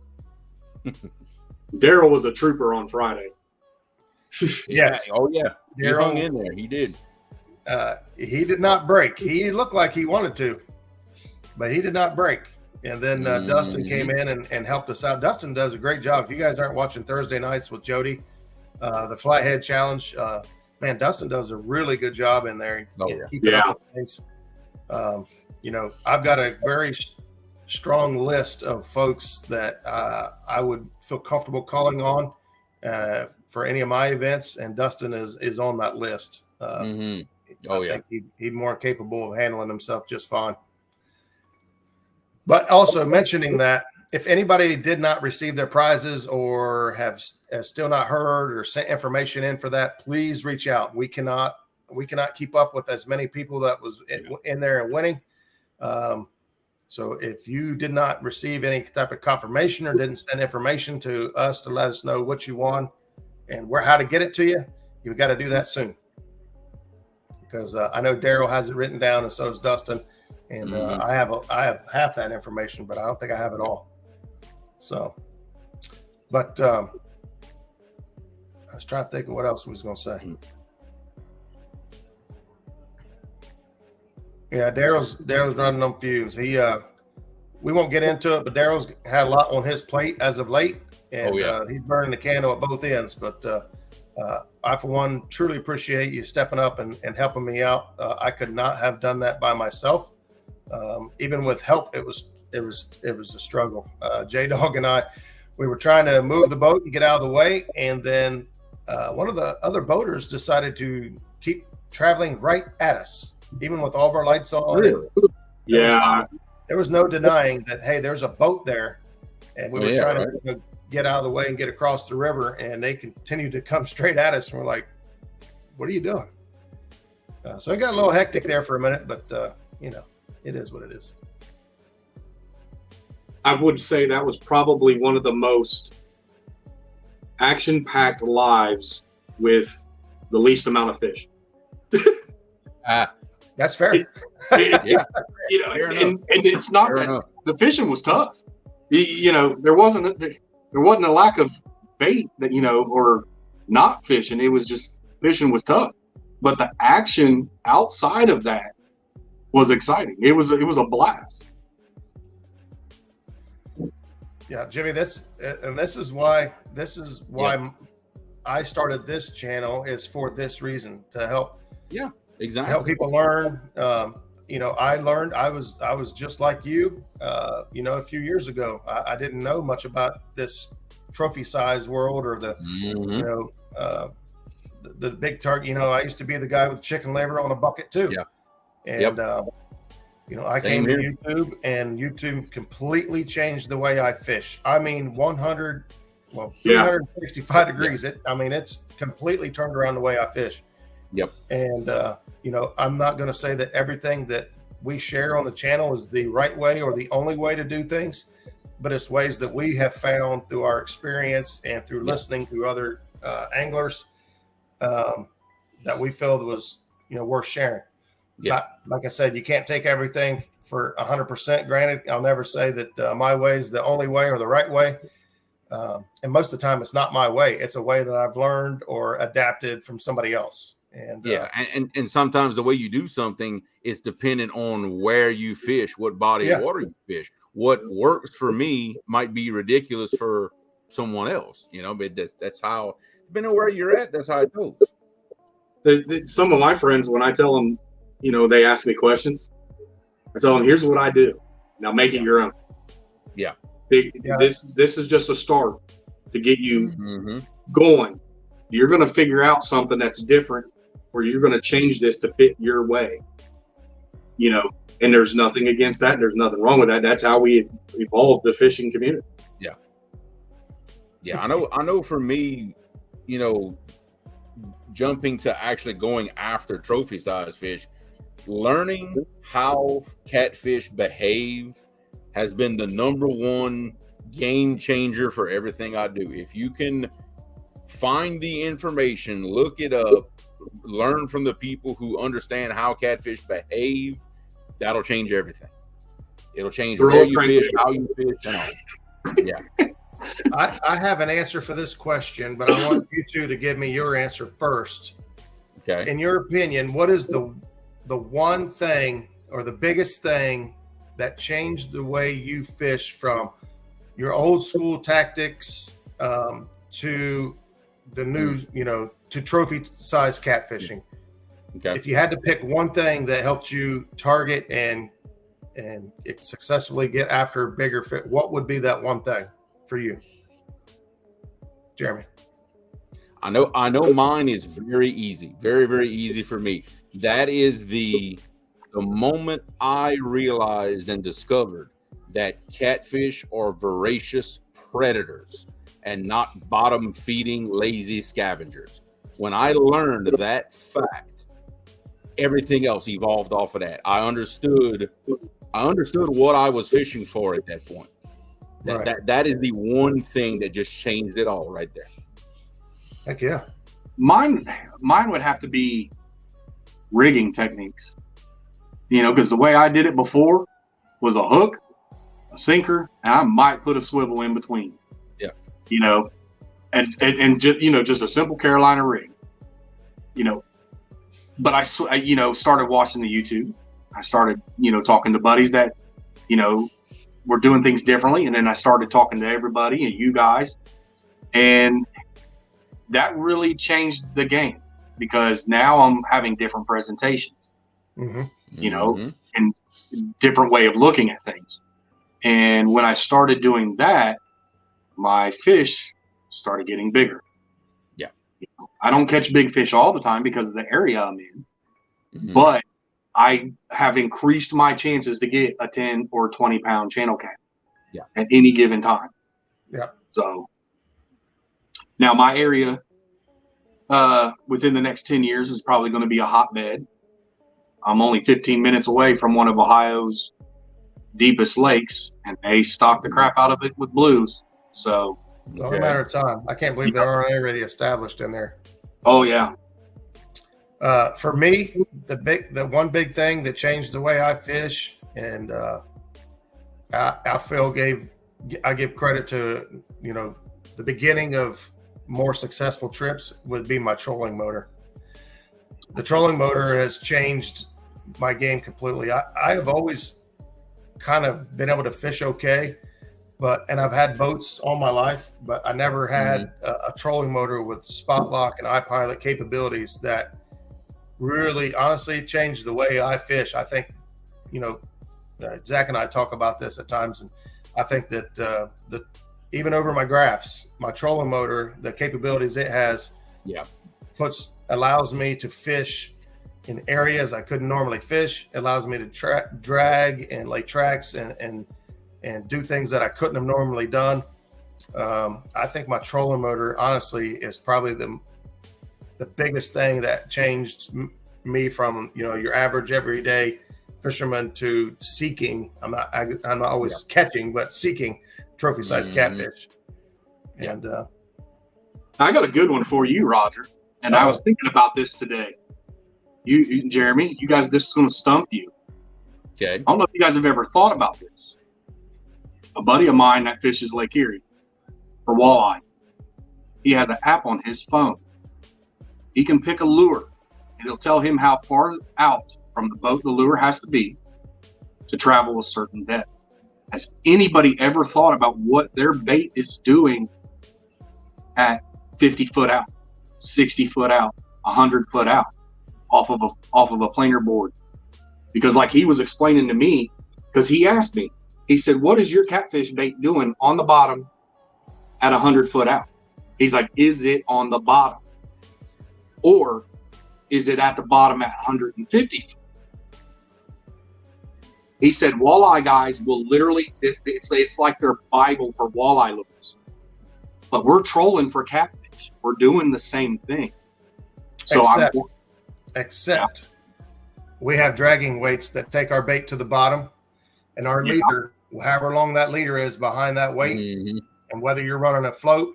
Daryl was a trooper on Friday. Yes. Oh yeah. He Daryl hung in there. He did. He did not break. He looked like he wanted to, but he did not break. And then Dustin came in and helped us out. Dustin does a great job. If you guys aren't watching Thursday nights with Jody, the Flathead Challenge, man, Dustin does a really good job in there. Keeping up with things. I've got a very strong list of folks that I would feel comfortable calling on for any of my events, and Dustin is on that list. I think he's more capable of handling himself just fine. But also mentioning that if anybody did not receive their prizes or has still not heard or sent information in for that, please reach out. We cannot keep up with as many people that was in there and winning. So if you did not receive any type of confirmation or didn't send information to us to let us know what you won and how to get it to you, you've got to do that soon. Because I know Daryl has it written down, and so does Dustin. And I have half that information, but I don't think I have it all. So, but I was trying to think of what else we was going to say. Yeah, Daryl's running on fumes. We won't get into it, but Daryl's had a lot on his plate as of late, and he's burning the candle at both ends. But I, for one, truly appreciate you stepping up and helping me out. I could not have done that by myself. Even with help, it was a struggle. J-Dog and I, we were trying to move the boat and get out of the way, and then one of the other boaters decided to keep traveling right at us, even with all of our lights on. Really? There was no denying that, hey, there's a boat there, and we were trying to get out of the way and get across the river, and they continued to come straight at us, and we're like, what are you doing? So it got a little hectic there for a minute, but it is what it is. I would say that was probably one of the most action-packed lives with the least amount of fish. That's fair. Yeah. You know, and it's not Fair that enough. the fishing was tough. You know, there wasn't a lack of bait that, you know, or not fishing. It was just fishing was tough. But the action outside of that was exciting. It was a blast. Yeah, Jimmy, this is why I started this channel, is for this reason, to help Exactly. people learn. You know, I learned, I was just like you, you know, a few years ago. I didn't know much about this trophy size world, or the, you know, the big target. You know, I used to be the guy with chicken liver on a bucket too. Yeah. And, you know, I Same came here. to YouTube, and YouTube completely changed the way I fish. I mean, 365 degrees. It's completely turned around the way I fish. Yep. And, you know, I'm not going to say that everything that we share on the channel is the right way or the only way to do things, but it's ways that we have found through our experience and through listening to other anglers that we feel was, you know, worth sharing. Yeah. Like I said, you can't take everything for 100%. Granted, I'll never say that my way is the only way or the right way. And most of the time, it's not my way. It's a way that I've learned or adapted from somebody else. And and sometimes the way you do something is dependent on where you fish, what body of water you fish. What works for me might be ridiculous for someone else, you know, but that's how, depending on where you're at, that's how it goes. Some of my friends, when I tell them, you know, they ask me questions, I tell them, here's what I do. Now make it your own. Yeah. This is just a start to get you going. You're going to figure out something that's different, or you're going to change this to fit your way, you know, and there's nothing against that. There's nothing wrong with that. That's how we evolved the fishing community. Yeah. Yeah. I know for me, you know, jumping to actually going after trophy size fish, learning how catfish behave has been the number one game changer for everything I do. If you can find the information, look it up, learn from the people who understand how catfish behave, that'll change everything. It'll change where you fish, how you fish, and all. Yeah. I have an answer for this question, but I want you two to give me your answer first. Okay. In your opinion, what is the one thing or the biggest thing that changed the way you fish from your old school tactics to the new, you know, to trophy size catfishing? Okay. If you had to pick one thing that helped you target and successfully get after bigger fish, what would be that one thing for you, Jeremy? I know mine is very easy, very, very easy for me. That is the moment I realized and discovered that catfish are voracious predators and not bottom feeding lazy scavengers. When I learned that fact, everything else evolved off of that. I understood what I was fishing for at that point. That is the one thing that just changed it all right there. Heck yeah. Mine would have to be rigging techniques. You know, because the way I did it before was a hook, a sinker, and I might put a swivel in between. Yeah. You know, and just, you know, just a simple Carolina rig. You know, but I you know, started watching the YouTube. I started, you know, talking to buddies that, you know, were doing things differently, and then I started talking to everybody and you guys, and that really changed the game, because now I'm having different presentations. You know, and different way of looking at things. And when I started doing that, my fish started getting bigger. Yeah. You know, I don't catch big fish all the time because of the area I'm in, but I have increased my chances to get a 10 or 20 pound channel cat at any given time. Yeah. So now my area within the next 10 years is probably going to be a hotbed. I'm only 15 minutes away from one of Ohio's deepest lakes, and they stock the crap out of it with blues. So It's only a matter of time. I can't believe they're already established in there. Oh yeah. For me, the one big thing that changed the way I fish, and I feel I give credit to, the beginning of more successful trips would be my trolling motor. The trolling motor has changed my game completely. I have always kind of been able to fish okay, and I've had boats all my life, but I never had a trolling motor with spot lock and iPilot capabilities that really honestly changed the way I fish. I think, Zach and I talk about this at times, and I think that even over my graphs, my trolling motor, the capabilities it has, allows me to fish in areas I couldn't normally fish. It allows me to drag and lay tracks and do things that I couldn't have normally done. I think my trolling motor, honestly, is probably the biggest thing that changed me from your average everyday fisherman to seeking. I'm not always catching, but seeking trophy sized catfish. And I got a good one for you, Roger. And I was thinking about this today. You Jeremy, you guys, this is going to stump you. Okay. I don't know if you guys have ever thought about this. A buddy of mine that fishes Lake Erie for walleye, he has an app on his phone. He can pick a lure, and it'll tell him how far out from the boat the lure has to be to travel a certain depth. Has anybody ever thought about what their bait is doing at 50 foot out, 60 foot out, 100 foot out off of a planer board? Because like he was explaining to me, because he asked me, he said, what is your catfish bait doing on the bottom at 100 foot out? He's like, is it on the bottom? Or is it at the bottom at 150 feet? He said, walleye guys will literally, it's like their Bible for walleye lures. But we're trolling for catfish. We're doing the same thing. So Except we have dragging weights that take our bait to the bottom, and our leader, however long that leader is behind that weight, and whether you're running a float,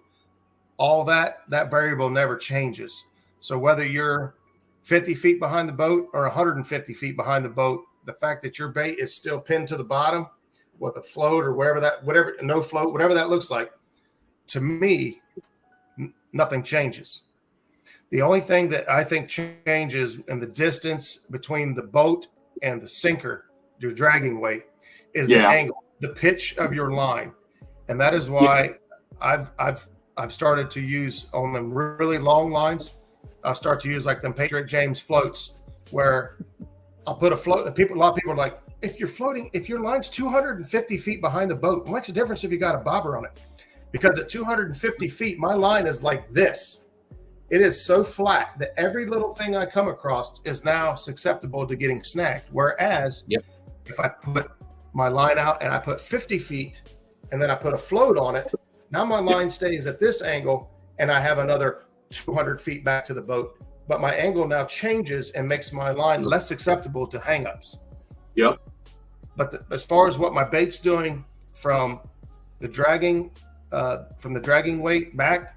all that variable never changes. So whether you're 50 feet behind the boat or 150 feet behind the boat, the fact that your bait is still pinned to the bottom with a float or no float, whatever that looks like, to me, nothing changes. The only thing that I think changes in the distance between the boat and the sinker, your dragging weight, is the angle, the pitch of your line. And that is why I've started to use on them really long lines. I'll start to use like them Patriot James floats, where I'll put a float. A lot of people are like, if your line's 250 feet behind the boat, what's the difference if you got a bobber on it? Because at 250 feet, my line is like this. It is so flat that every little thing I come across is now susceptible to getting snagged. Whereas if I put my line out and I put 50 feet and then I put a float on it, now my line stays at this angle and I have another 200 feet back to the boat. But my angle now changes and makes my line less susceptible to hangups. Yep. But as far as what my bait's doing from the dragging weight back,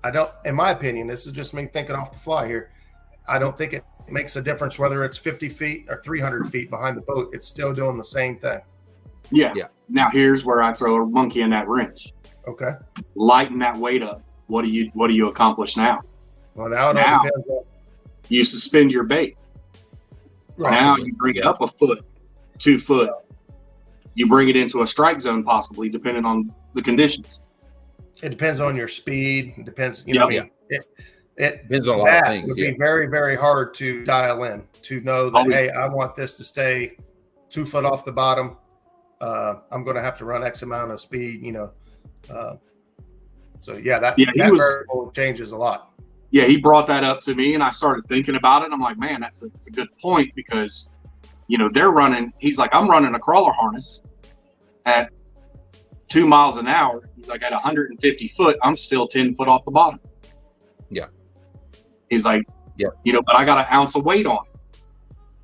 I don't, in my opinion, this is just me thinking off the fly here, I don't think it makes a difference whether it's 50 feet or 300 feet behind the boat. It's still doing the same thing. Yeah. Now here's where I throw a monkey in that wrench. Okay. Lighten that weight up. What do you accomplish now? Well, now it all depends on. You suspend your bait. Right. Now you bring it up a foot, 2 foot. You bring it into a strike zone, possibly, depending on the conditions. It depends on your speed. It depends. It depends on a lot of things. It would be very, very hard to dial in to know that, hey, I want this to stay 2 foot off the bottom. I'm going to have to run X amount of speed, that variable changes a lot. Yeah, he brought that up to me, and I started thinking about it. I'm like, man, that's a good point, because, they're running. He's like, I'm running a crawler harness at 2 miles an hour. He's like, at 150 foot, I'm still 10 foot off the bottom. Yeah. He's like, but I got an ounce of weight on it.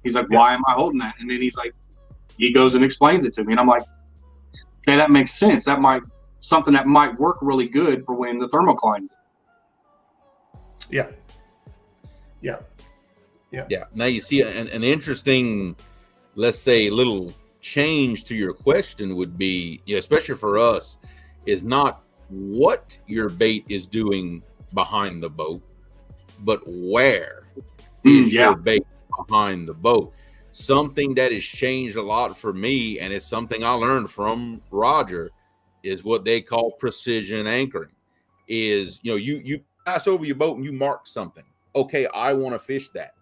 He's like, why am I holding that? And then he's like, he goes and explains it to me, and I'm like, okay, that makes sense. That might something that might work really good for when the thermocline's. Yeah. Now you see an interesting, let's say, little change to your question would be, especially for us, is not what your bait is doing behind the boat, but where is your bait behind the boat. Something that has changed a lot for me, and it's something I learned from Roger, is what they call precision anchoring. Is, you pass over your boat and you mark something. Okay, I want to fish that.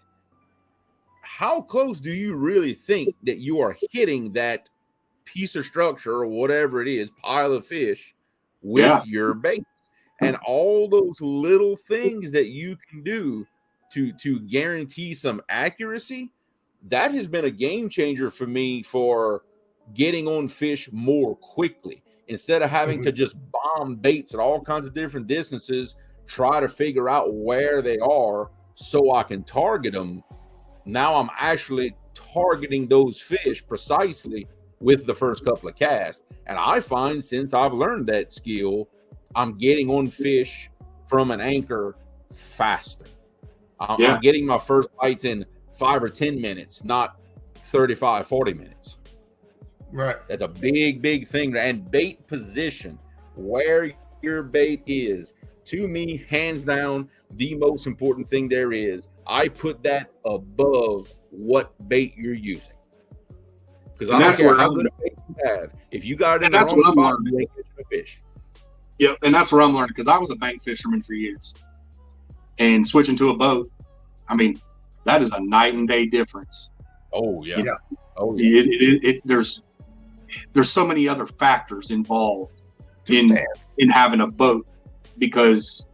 How close do you really think that you are hitting that piece of structure or whatever it is, pile of fish, with your bait? And all those little things that you can do to guarantee some accuracy, that has been a game changer for me for getting on fish more quickly. Instead of having to just bomb baits at all kinds of different distances, try to figure out where they are so I can target them. Now I'm actually targeting those fish precisely with the first couple of casts. And I find, since I've learned that skill, I'm getting on fish from an anchor faster. I'm getting my first bites in 5 or 10 minutes, not 35, 40 minutes. Right. That's a big thing. And bait position, where your bait is, to me, hands down, the most important thing there is. I put that above what bait you're using. Because I don't care how many bait you have. If you got it in the wrong spot, you ain't catching a fish. Yep, and that's where I'm learning, because I was a bank fisherman for years. And switching to a boat, I mean, that is a night and day difference. Oh, yeah. Oh, yeah. There's so many other factors involved in having a boat, because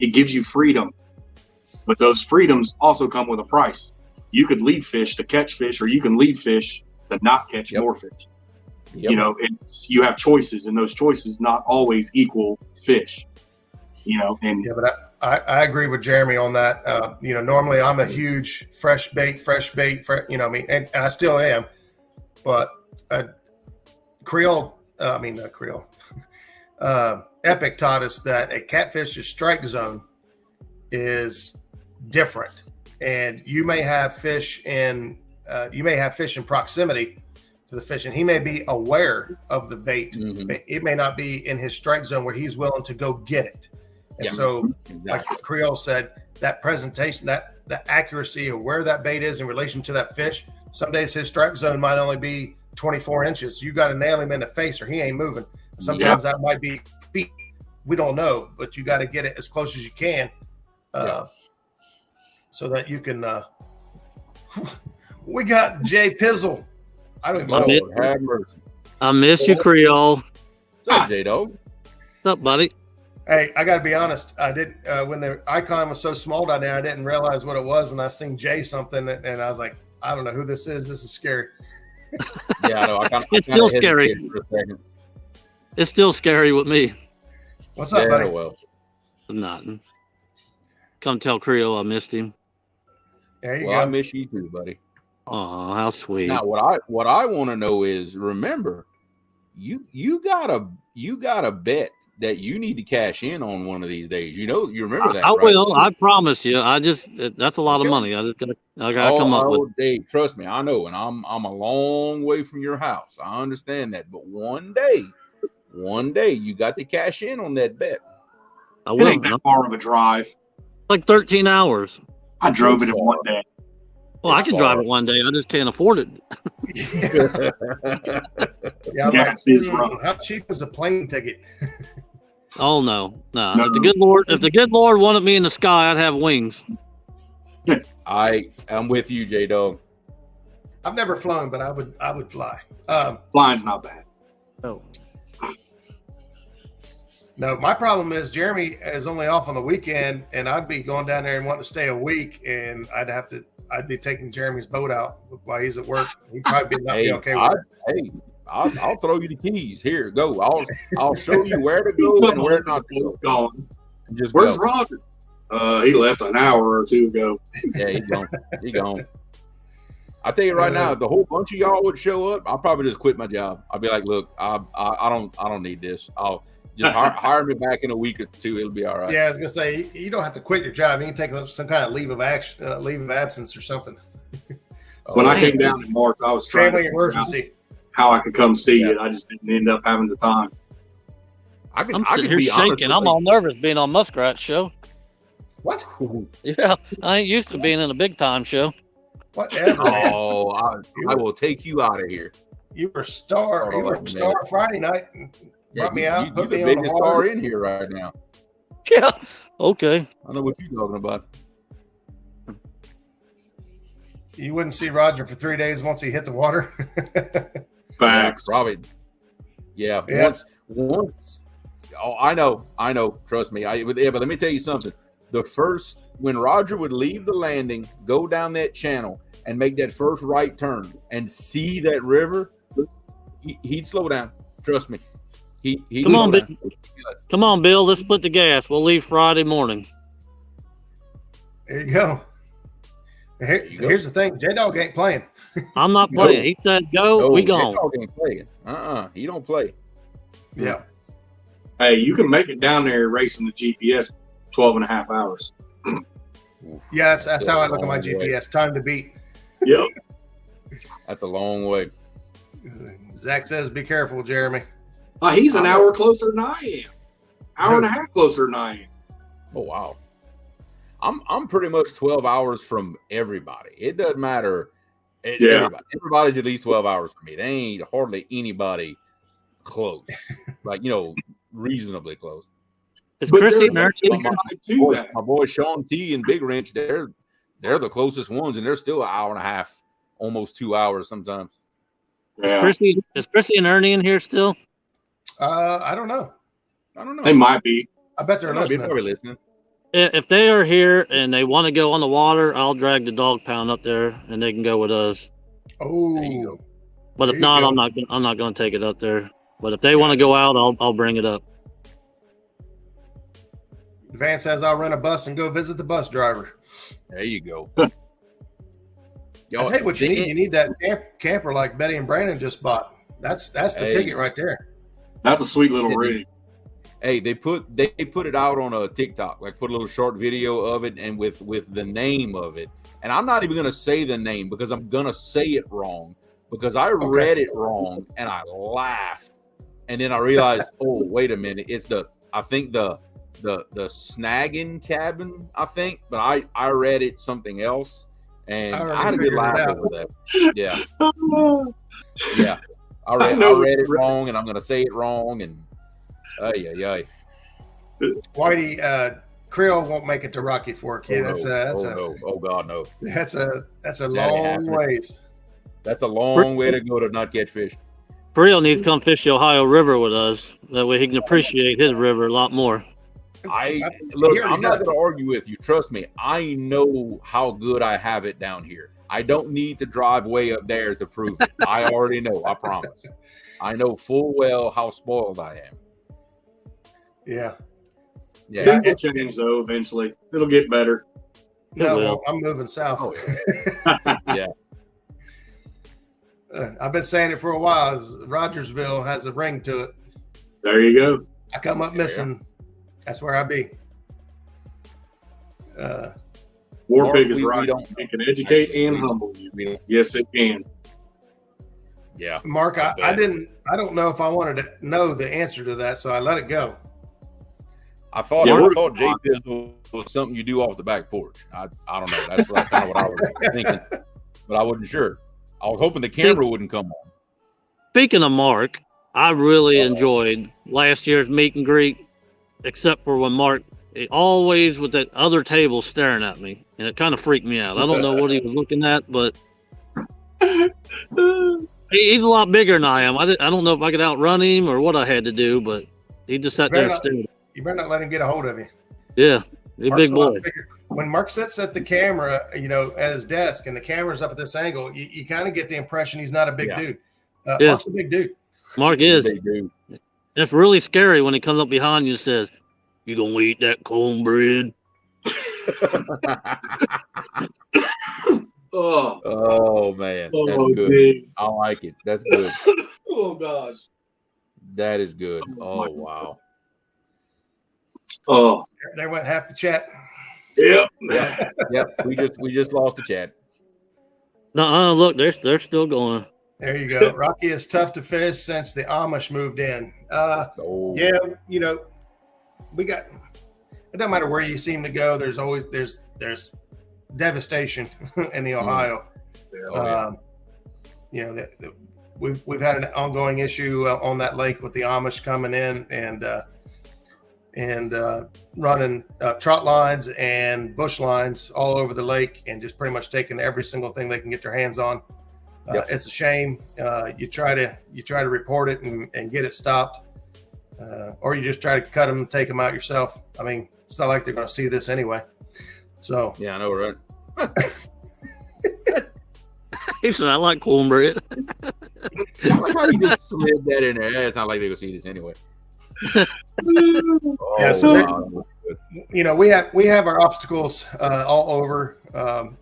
it gives you freedom. But those freedoms also come with a price. You could leave fish to catch fish, or you can leave fish to not catch more fish. Yep. You have choices, and those choices not always equal fish. And but I agree with Jeremy on that. Normally I'm a huge fresh bait, and I still am. But Creole, Epic taught us that a catfish's strike zone is different, and you may have fish in proximity to the fish, and he may be aware of the bait. But it may not be in his strike zone where he's willing to go get it. And so, like Creole said, that presentation, the accuracy of where that bait is in relation to that fish. Some days his strike zone might only be 24 inches. You got to nail him in the face, or he ain't moving. Sometimes that might be feet. We don't know, but you got to get it as close as you can, so that you can. We got Jay Pizzle. I don't even know. Have mercy. I miss you, Creole. What's up, J-Dog? What's up, buddy? Hey, I got to be honest. I didn't when the icon was so small down there, I didn't realize what it was, and I seen Jay something, and I was like, I don't know who this is. This is scary. Yeah, I know. It's still scary. It's still scary with me. What's up, buddy? Well, nothing. Come tell Creole I missed him. There you go. I miss you too, buddy. Oh, how sweet. Now, what I want to know is, remember, you got a bet that you need to cash in on one of these days. You remember that? I right? will. I promise you. That's a lot of money. I gotta come up with. Dave, trust me, I know, and I'm a long way from your house. I understand that, but one day you got to cash in on that bet. I will. It ain't that far of a drive. Like 13 hours. I drove it in one day. Well, I could drive it one day. I just can't afford it. How cheap is a plane ticket? Oh no. If the good Lord wanted me in the sky, I'd have wings. I'm with you, J-Dog. I've never flown, but I would fly. Flying's not bad. Oh. No, my problem is Jeremy is only off on the weekend, and I'd be going down there and wanting to stay a week, and I'd be taking Jeremy's boat out while he's at work. He'd probably be okay with it. I'll throw you the keys. Here, go. I'll show you where to go and where not to go. Where's Roger? He left an hour or two ago. Yeah, he's gone. I tell you right now, if the whole bunch of y'all would show up, I'll probably just quit my job. I'll be like, look, I don't need this. I'll just hire me back in a week or two. It'll be all right. Yeah, I was gonna say you don't have to quit your job. You can take some kind of leave of absence or something. When I came down in March, I was trying Family to emergency. how I could come see it. I just didn't end up having the time. I'm sitting here shaking. I'm all nervous being on Muskrat's show. What? Yeah, I ain't used to being in a big time show. Whatever. Oh, I will take you out of here. You were a star. You were a star Friday night. Brought me out. You're the biggest star in here right now. Yeah. Okay. I know what you're talking about. You wouldn't see Roger for 3 days once he hit the water. Facts. Probably. Yeah. Once. Oh, I know. Trust me. But let me tell you something. When Roger would leave the landing, go down that channel, and make that first right turn, and see that river, he'd slow down. Trust me. Come on, Bill. Let's split the gas. We'll leave Friday morning. There you go. Here's the thing. J-Dog ain't playing. I'm not playing. No. He said go. We gone. J-Dog ain't playing. He don't play. Yeah. Hey, you can make it down there racing the GPS 12 and a half hours. Yeah, that's how I look at my GPS. Time to beat. Yep. That's a long way. Zach says, be careful, Jeremy. He's an hour closer than I am. Hour and a half closer than I am. Oh, wow. I'm pretty much 12 hours from everybody. It doesn't matter. Everybody's at least 12 hours from me. They ain't hardly anybody close. Like, reasonably close. Is Chrissy and my boy Sean T and Big Wrench, they're the closest ones, and they're still an hour and a half, almost 2 hours sometimes. Yeah. Is Chrissy and Ernie in here still? I don't know. They might be. I bet they're listening. Probably listening. If they are here and they want to go on the water, I'll drag the dog pound up there and they can go with us. Oh, there you go. But if not, I'm not going to take it up there. But if they want to go out, I'll bring it up. Van says I'll rent a bus and go visit the bus driver. There you go. I'll tell you what you need. You need that camper like Betty and Brandon just bought. That's the ticket right there. That's a sweet little rig. Hey, they put it out on a TikTok, like put a little short video of it and with the name of it. And I'm not even gonna say the name because I'm gonna say it wrong because I read it wrong and I laughed. And then I realized, oh, wait a minute, it's the snagging cabin, I think, but I read it something else, and I had a good laugh over that. Yeah, yeah. I read it wrong, and I'm gonna say it wrong, and Whitey, Creole won't make it to Rocky Fork. Yeah, oh God, no. That's a long ways. That's a long way to go to not catch fish. Creole needs to come fish the Ohio River with us. That way he can appreciate his river a lot more. I'm not going to argue with you. Trust me. I know how good I have it down here. I don't need to drive way up there to prove it. I already know. I promise. I know full well how spoiled I am. Yeah. Yeah. Things will change though eventually. It'll get better. No, I'm moving south. Oh, yeah. I've been saying it for a while. Rogersville has a ring to it. There you go. I come up missing. That's where I be. War Pig is right. It can educate and humble you. Yes, it can. Yeah. Mark, I don't know if I wanted to know the answer to that, so I let it go. I thought J-Pizzle was something you do off the back porch. I don't know. That's kind of what I was thinking, but I wasn't sure. I was hoping the camera wouldn't come on. Speaking of Mark, I really enjoyed last year's meet and greet, except for when Mark always with that other table staring at me, and it kind of freaked me out. I don't know what he was looking at, but he's a lot bigger than I am. I don't know if I could outrun him or what I had to do, but he just sat there staring. You better not let him get a hold of you. Yeah, he's a big boy. When Mark sits at the camera, at his desk, and the camera's up at this angle, you kind of get the impression he's not a big dude. Mark's a big dude. Mark is. Big dude. It's really scary when he comes up behind you and says, "You gonna eat that cornbread?" Oh man. That's good. Dude. I like it. That's good. Oh gosh. That is good. Oh wow. Oh. There went half the chat. Yep. Yep. We just lost the chat. No, look, they're still going. There you go. Rocky is tough to finish since the Amish moved in. Yeah, you know, we got. It doesn't matter where you seem to go. There's always there's devastation in the Ohio. You know, we've had an ongoing issue on that lake with the Amish coming in and running trot lines and bush lines all over the lake and just pretty much taking every single thing they can get their hands on. It's a shame. You try to report it and get it stopped, or you just try to cut them and take them out yourself. I mean, it's not like they're going to see this anyway. So yeah, I know, right? He said, "I like cornbread." How you just slid that in there? It's not like they're going to see this anyway. Yeah, so you know, we have our obstacles all over. I'm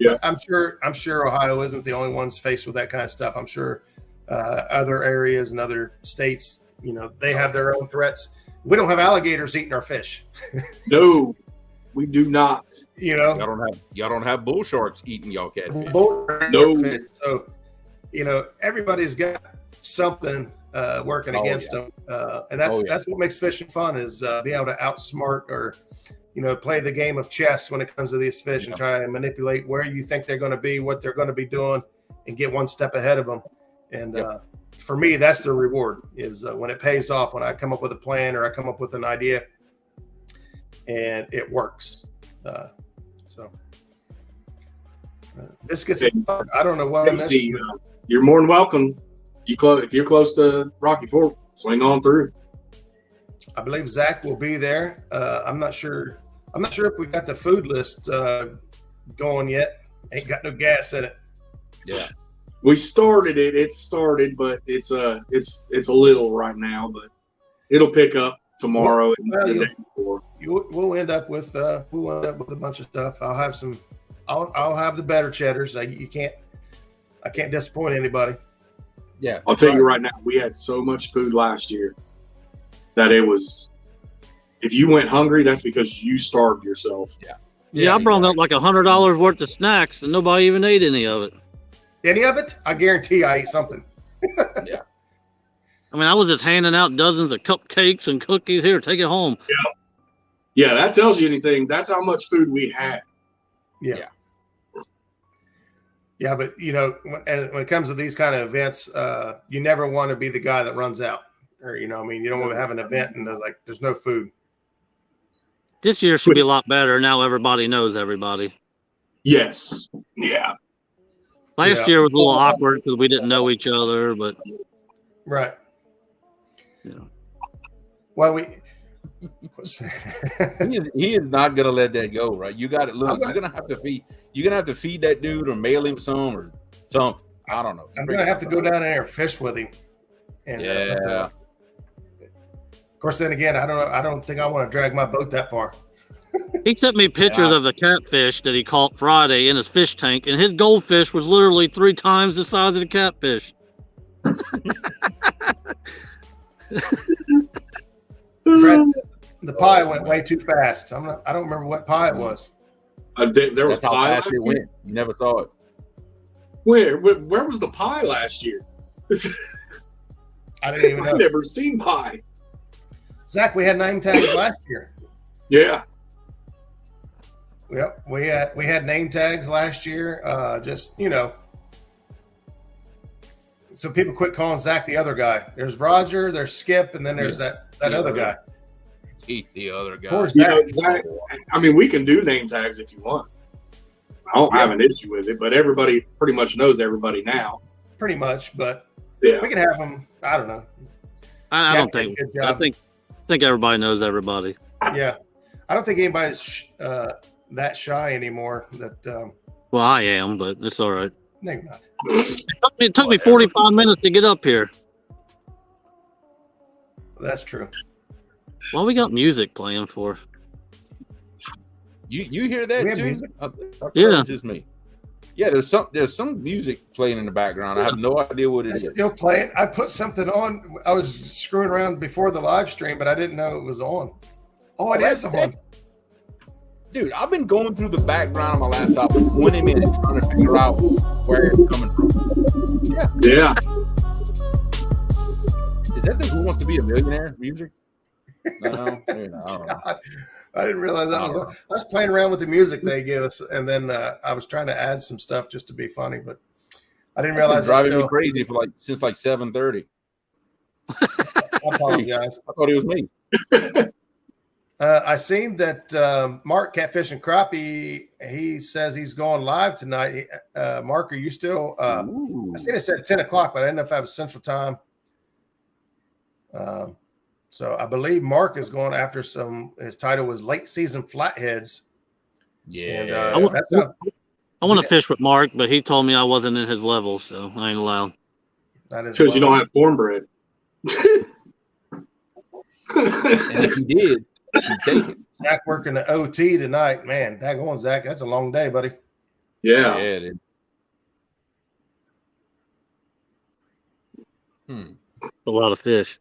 sure Ohio isn't the only ones faced with that kind of stuff. I'm sure other areas and other states, you know, they have their own threats. We don't have alligators eating our fish. No, we do not. You know, y'all don't have bull sharks eating y'all catfish. No. So, you know, everybody's got something working against them, and that's what makes fishing fun, is be able to outsmart or, you know, play the game of chess when it comes to these fish and try and manipulate where you think they're going to be, what they're going to be doing, and get one step ahead of them. And for me, that's the reward, is when it pays off, when I come up with a plan or I come up with an idea and it works. Biscuits. I don't know what I missed. You're more than welcome. If you're close to Rocky Fork, swing on through. I believe Zach will be there. I'm not sure if we got the food list going yet. Ain't got no gas in it. Yeah, we started it. It started, but it's a little right now. But it'll pick up tomorrow and the day before. We'll end up with a bunch of stuff. I'll have the better cheddars. I can't disappoint anybody. Yeah, I'll tell you right now, we had so much food last year that it was. If you went hungry, that's because you starved yourself. Yeah, I brought up like $100 worth of snacks, and nobody even ate any of it. Any of it? I guarantee I ate something. Yeah. I mean, I was just handing out dozens of cupcakes and cookies. Here, take it home. Yeah, that tells you anything. That's how much food we had. Yeah, but you know, when it comes to these kind of events, you never want to be the guy that runs out, or you know, I mean, you don't want to have an event and there's no food. This year should be a lot better. Now everybody knows everybody. Yes. Yeah. Last year was a little awkward because we didn't know each other, but right. Yeah. Well, he is not gonna let that go, right? You got it. Look, you're gonna have to feed that dude or mail him some or something. I don't know. I'm gonna have to go down there and fish with him. And of course, then again, I don't think I want to drag my boat that far. He sent me pictures of a catfish that he caught Friday in his fish tank, and his goldfish was literally 3 times the size of the catfish. Brett, the pie went way too fast. I don't remember what pie it was. There was That's how pie fast it went. You never saw it. Where was the pie last year? I didn't even know. I've never seen pie. Zach, we had name tags last year. Yeah. Yep, we had name tags last year. Just, you know, so people quit calling Zach the other guy. There's Roger, there's Skip, and then there's that other guy. The other guy. Poor Zach. Zach, I mean, we can do name tags if you want. I don't have an issue with it, but everybody pretty much knows everybody now. Pretty much, but yeah, we can have them. I don't know. I don't think. I think everybody knows everybody. Yeah, I don't think anybody's that shy anymore. That well, I am, but it's all right. No, you're not. It took me 45 minutes to get up here. That's true. Well, we got music playing for. You hear that too? Music? Yeah, just me. Yeah, there's some music playing in the background. I have no idea what it is. Still playing. I put something on. I was screwing around before the live stream, but I didn't know it was on. Oh, it is on. Dude, I've been going through the background of my laptop for 20 minutes trying to figure out where it's coming from. Yeah. Is that the Who Wants to Be a Millionaire music? No, I don't know. I didn't realize that was on. I was playing around with the music they gave us, and then I was trying to add some stuff just to be funny, but I didn't realize it was driving me crazy for since 7:30. I apologize. I thought it was me. I seen that Mark Catfish and Crappie, he says he's going live tonight. Mark, are you still? I seen it said 10 o'clock, but I didn't know if that was Central Time. So I believe Mark is going after his title was Late Season Flatheads. Yeah. And, I want to fish with Mark, but he told me I wasn't in his level, so I ain't allowed. Because you don't have cornbread. And if you did, you take it. Zach working the OT tonight. Man, daggone, Zach. That's a long day, buddy. Yeah. Yeah, it is. A lot of fish.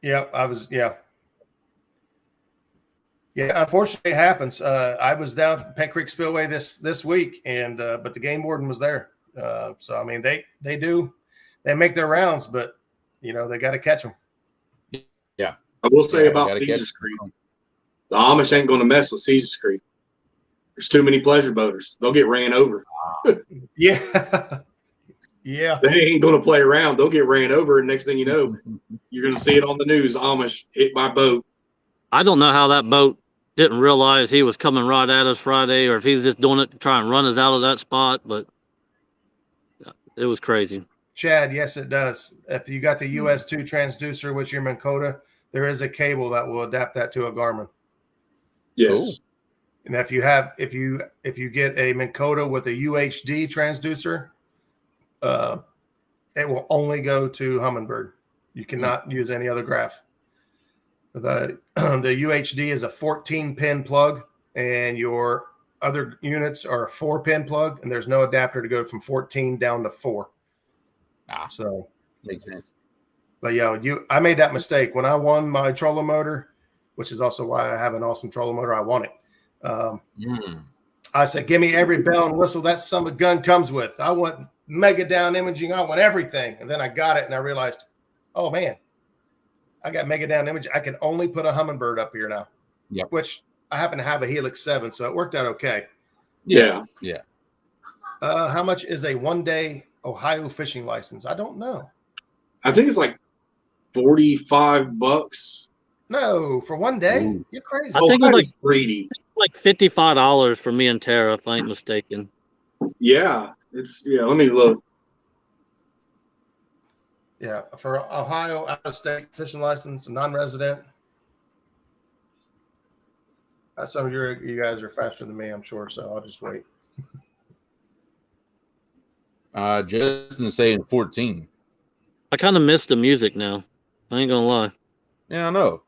Yeah, Yeah, unfortunately, it happens. I was down at Pet Creek Spillway this week, and but the game warden was there. So I mean, they make their rounds, but they got to catch them. Yeah, I will say about Caesars Creek, the Amish ain't going to mess with Caesars Creek. There's too many pleasure boaters. They'll get ran over. Yeah. Yeah. They ain't going to play around. They'll get ran over, and next thing you know, you're going to see it on the news. Amish hit by boat. I don't know how that boat didn't realize he was coming right at us Friday, or if he was just doing it to try and run us out of that spot, but it was crazy. Chad, yes, it does. If you got the US2 transducer with your Minn Kota, there is a cable that will adapt that to a Garmin. Yes. Cool. And if you get a Minn Kota with a UHD transducer, it will only go to Humminbird. You cannot use any other graph. The UHD is a 14-pin plug, and your other units are a 4-pin plug, and there's no adapter to go from 14 down to 4. So makes sense. But I made that mistake when I won my trolling motor, which is also why I have an awesome trolling motor. I won it. I said, give me every bell and whistle that some gun comes with. I want mega down imaging. I want everything. And then I got it, and I realized, oh man, I got mega down imaging. I can only put a Humminbird up here now. Yeah. Which I happen to have a Helix 7, so it worked out okay. Yeah. Yeah. How much is a one-day Ohio fishing license? I don't know. I think it's like $45. No, for one day? Ooh. You're crazy. I think it's greedy. like $55 for me and Tara, if I ain't mistaken. Yeah. Let me look. Yeah, for Ohio out-of-state fishing license, non-resident. Some of you guys are faster than me, I'm sure, so I'll just wait. Justin's saying 14. I kind of miss the music now. I ain't gonna lie. Yeah, I know.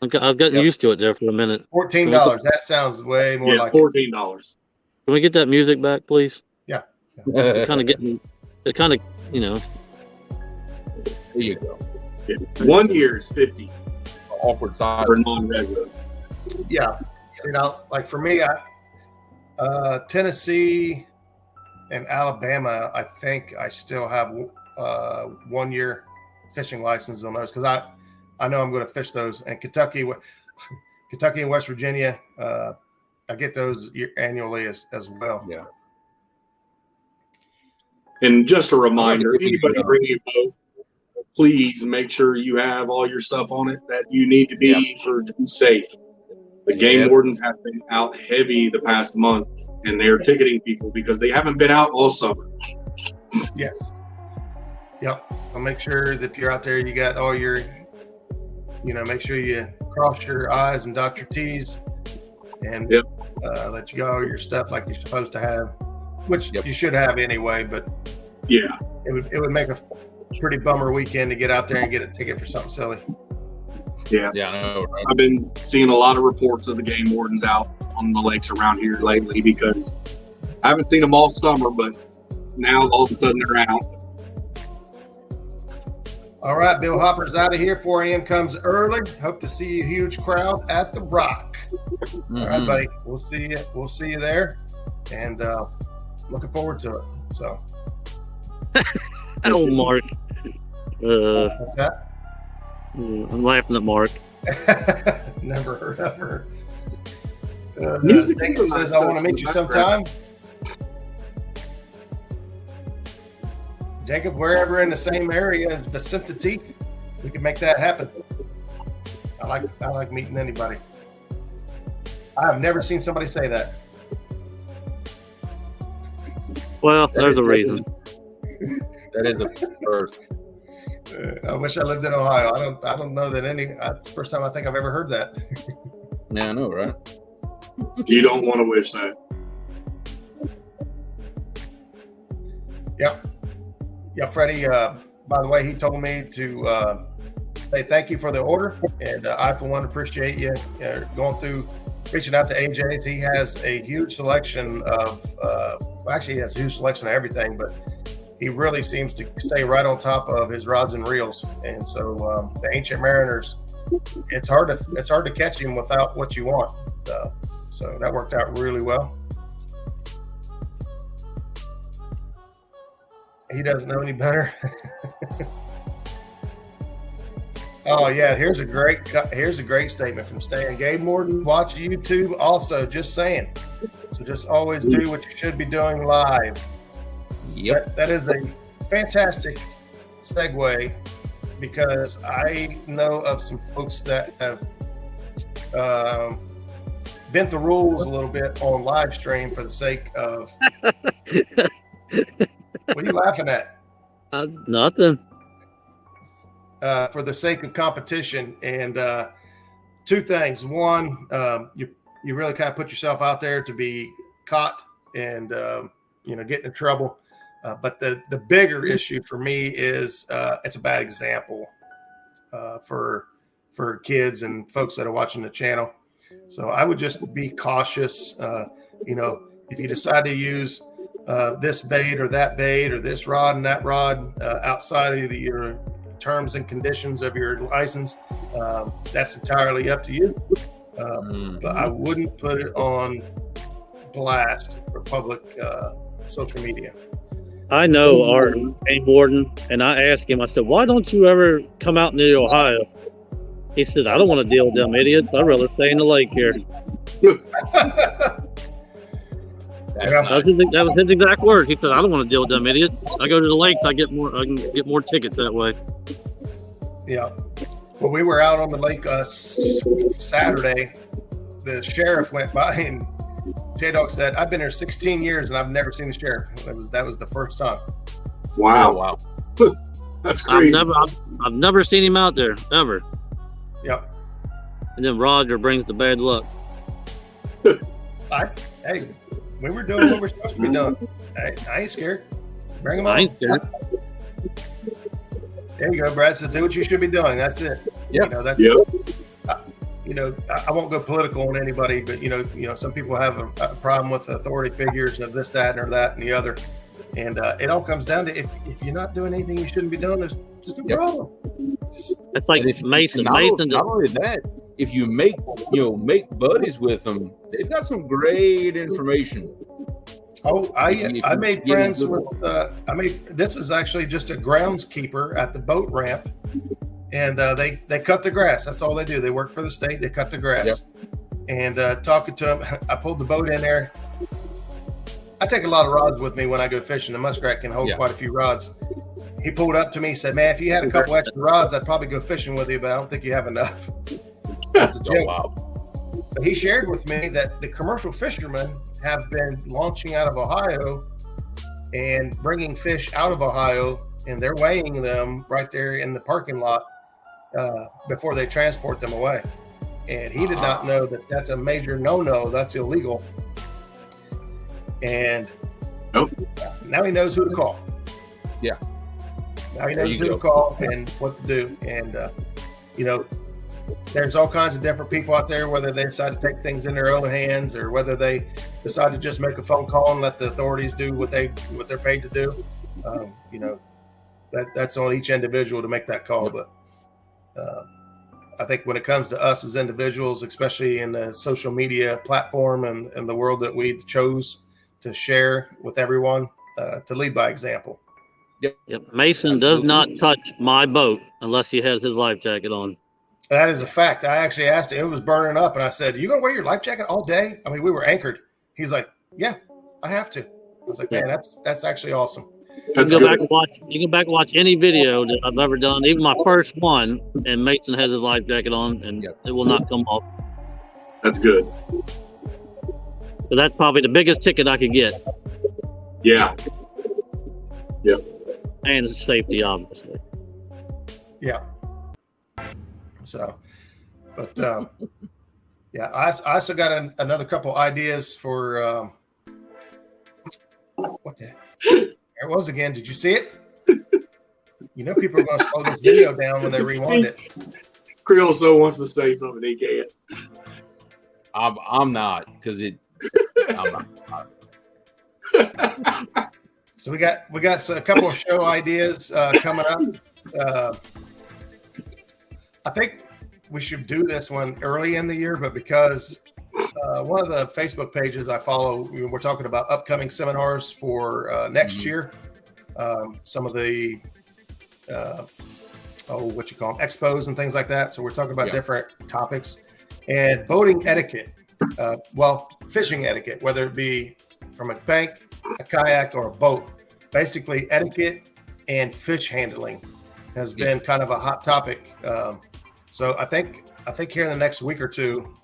I was getting used to it there for a minute. $14. That sounds way more like $14. Can we get that music back, please? Yeah. It's kind of getting. It kind of, There you go. Yeah. 1 year is 50. Awkward side for non-resident. Yeah. Like for me, Tennessee and Alabama, I think I still have 1 year fishing license on those because I know I'm going to fish those. And Kentucky and West Virginia, I get those annually as well. Yeah. And just a reminder, anybody bringing a boat, please make sure you have all your stuff on it that you need to be to be safe. The game wardens have been out heavy the past month, and they're ticketing people because they haven't been out all summer. Yes. Yep. I'll make sure that if you're out there, you got all your, make sure you cross your I's and dot your T's, and let you go all your stuff like you're supposed to have, which you should have anyway. But it would make a pretty bummer weekend to get out there and get a ticket for something silly. Yeah, I know. Right? I've been seeing a lot of reports of the game wardens out on the lakes around here lately because I haven't seen them all summer, but now all of a sudden they're out. All right, Bill Hopper's out of here. 4 a.m. comes early. Hope to see a huge crowd at the Rock. Mm-hmm. All right, buddy. We'll see you. We'll see you there, and looking forward to it. So, Oh, Mark. what's that? I'm laughing at Mark. Never heard of her. Music Jacob is says, "I want to meet you sometime." Jacob, wherever in the same area, vicinity, we can make that happen. I like meeting anybody. I have never seen somebody say that. Well, there's a reason. That is the first. I wish I lived in Ohio. I don't know that any. It's the first time I think I've ever heard that. Yeah, I know, right? You don't want to wish that. Yep. Yeah, Freddie, by the way, he told me to say thank you for the order. And I, for one, appreciate you going through, reaching out to AJ's. He has a huge selection of, actually, he has a huge selection of everything, but he really seems to stay right on top of his rods and reels. And so the Ancient Mariners, it's hard to catch him without what you want. So that worked out really well. He doesn't know any better. Oh yeah, here's a great statement from Stan. Gabe Morton, watch YouTube also, just saying. So just always do what you should be doing live. Yep. That is a fantastic segue, because I know of some folks that have bent the rules a little bit on live stream for the sake of what are you laughing at? Nothing. For the sake of competition. And two things. One, you really kind of put yourself out there to be caught and get in trouble. But the bigger issue for me is it's a bad example for kids and folks that are watching the channel. So I would just be cautious. If you decide to use this bait or this rod and that rod outside of your terms and conditions of your license, that's entirely up to you. But I wouldn't put it on blast for public social media. I know our Game Warden, and I asked him, I said, why don't you ever come out into Ohio? He said, I don't want to deal with them idiots. I'd rather stay in the lake here. That was his exact words. He said, I don't want to deal with them idiots. I go to the lakes, I can get more tickets that way. Yeah. Well, we were out on the lake Saturday. The sheriff went by, and J-Dog said, I've been here 16 years and I've never seen the sheriff. That was the first time. Wow. That's crazy. I've never seen him out there, ever. Yep. And then Roger brings the bad luck. Hey, we were doing what we're supposed to be doing. I ain't scared. Bring them on. I ain't scared. There you go, Brad. So do what you should be doing. That's it. Yeah. I won't go political on anybody, but some people have a problem with authority figures of this, that, or that, and the other. And it all comes down to if you're not doing anything you shouldn't be doing, there's just a problem. It's like Mason. Not only that, if you make buddies with them, they've got some great information. Oh, I made friends with. This is actually just a groundskeeper at the boat ramp, and they cut the grass. That's all they do. They work for the state. They cut the grass. Yep. And talking to him, I pulled the boat in there. I take a lot of rods with me when I go fishing. The Muskrat can hold quite a few rods. He pulled up to me and said, man, if you had a couple extra rods, I'd probably go fishing with you, but I don't think you have enough. That's a joke. Oh, wow. But he shared with me that the commercial fishermen have been launching out of Ohio and bringing fish out of Ohio, and they're weighing them right there in the parking lot before they transport them away. And he did not know that that's a major no-no. That's illegal. And now he knows who to call. Yeah. Now he knows who to call and what to do. And, there's all kinds of different people out there, whether they decide to take things in their own hands or whether they decide to just make a phone call and let the authorities do what they're paid to do. You know, that's on each individual to make that call. But I think when it comes to us as individuals, especially in the social media platform and the world that we chose to share with everyone, to lead by example. Yep. Mason does not touch my boat unless he has his life jacket on. That is a fact. I actually asked him, it was burning up, and I said, "You gonna wear your life jacket all day?" I mean, we were anchored. He's like, "Yeah, I have to." I was like, "Man, that's actually awesome." You can go back and watch any video that I've ever done, even my first one, and Mason has his life jacket on, and it will not come off. That's good. So that's probably the biggest ticket I could get. Yeah. Yep. And it's safety, obviously. Yeah. So, but yeah, I also got another couple ideas for what the there it was again. Did you see it? You know, people are going to slow this video down when they rewind it. Creole so wants to say something he can't. I'm not, because I'm not. So we got a couple of show ideas coming up. I think we should do this one early in the year, but because one of the Facebook pages I follow, we're talking about upcoming seminars for next year. Some of the expos and things like that. So we're talking about different topics and boating etiquette. Fishing etiquette, whether it be from a bank, a kayak, or a boat. Basically, etiquette and fish handling has been kind of a hot topic. So I think here in the next week or two,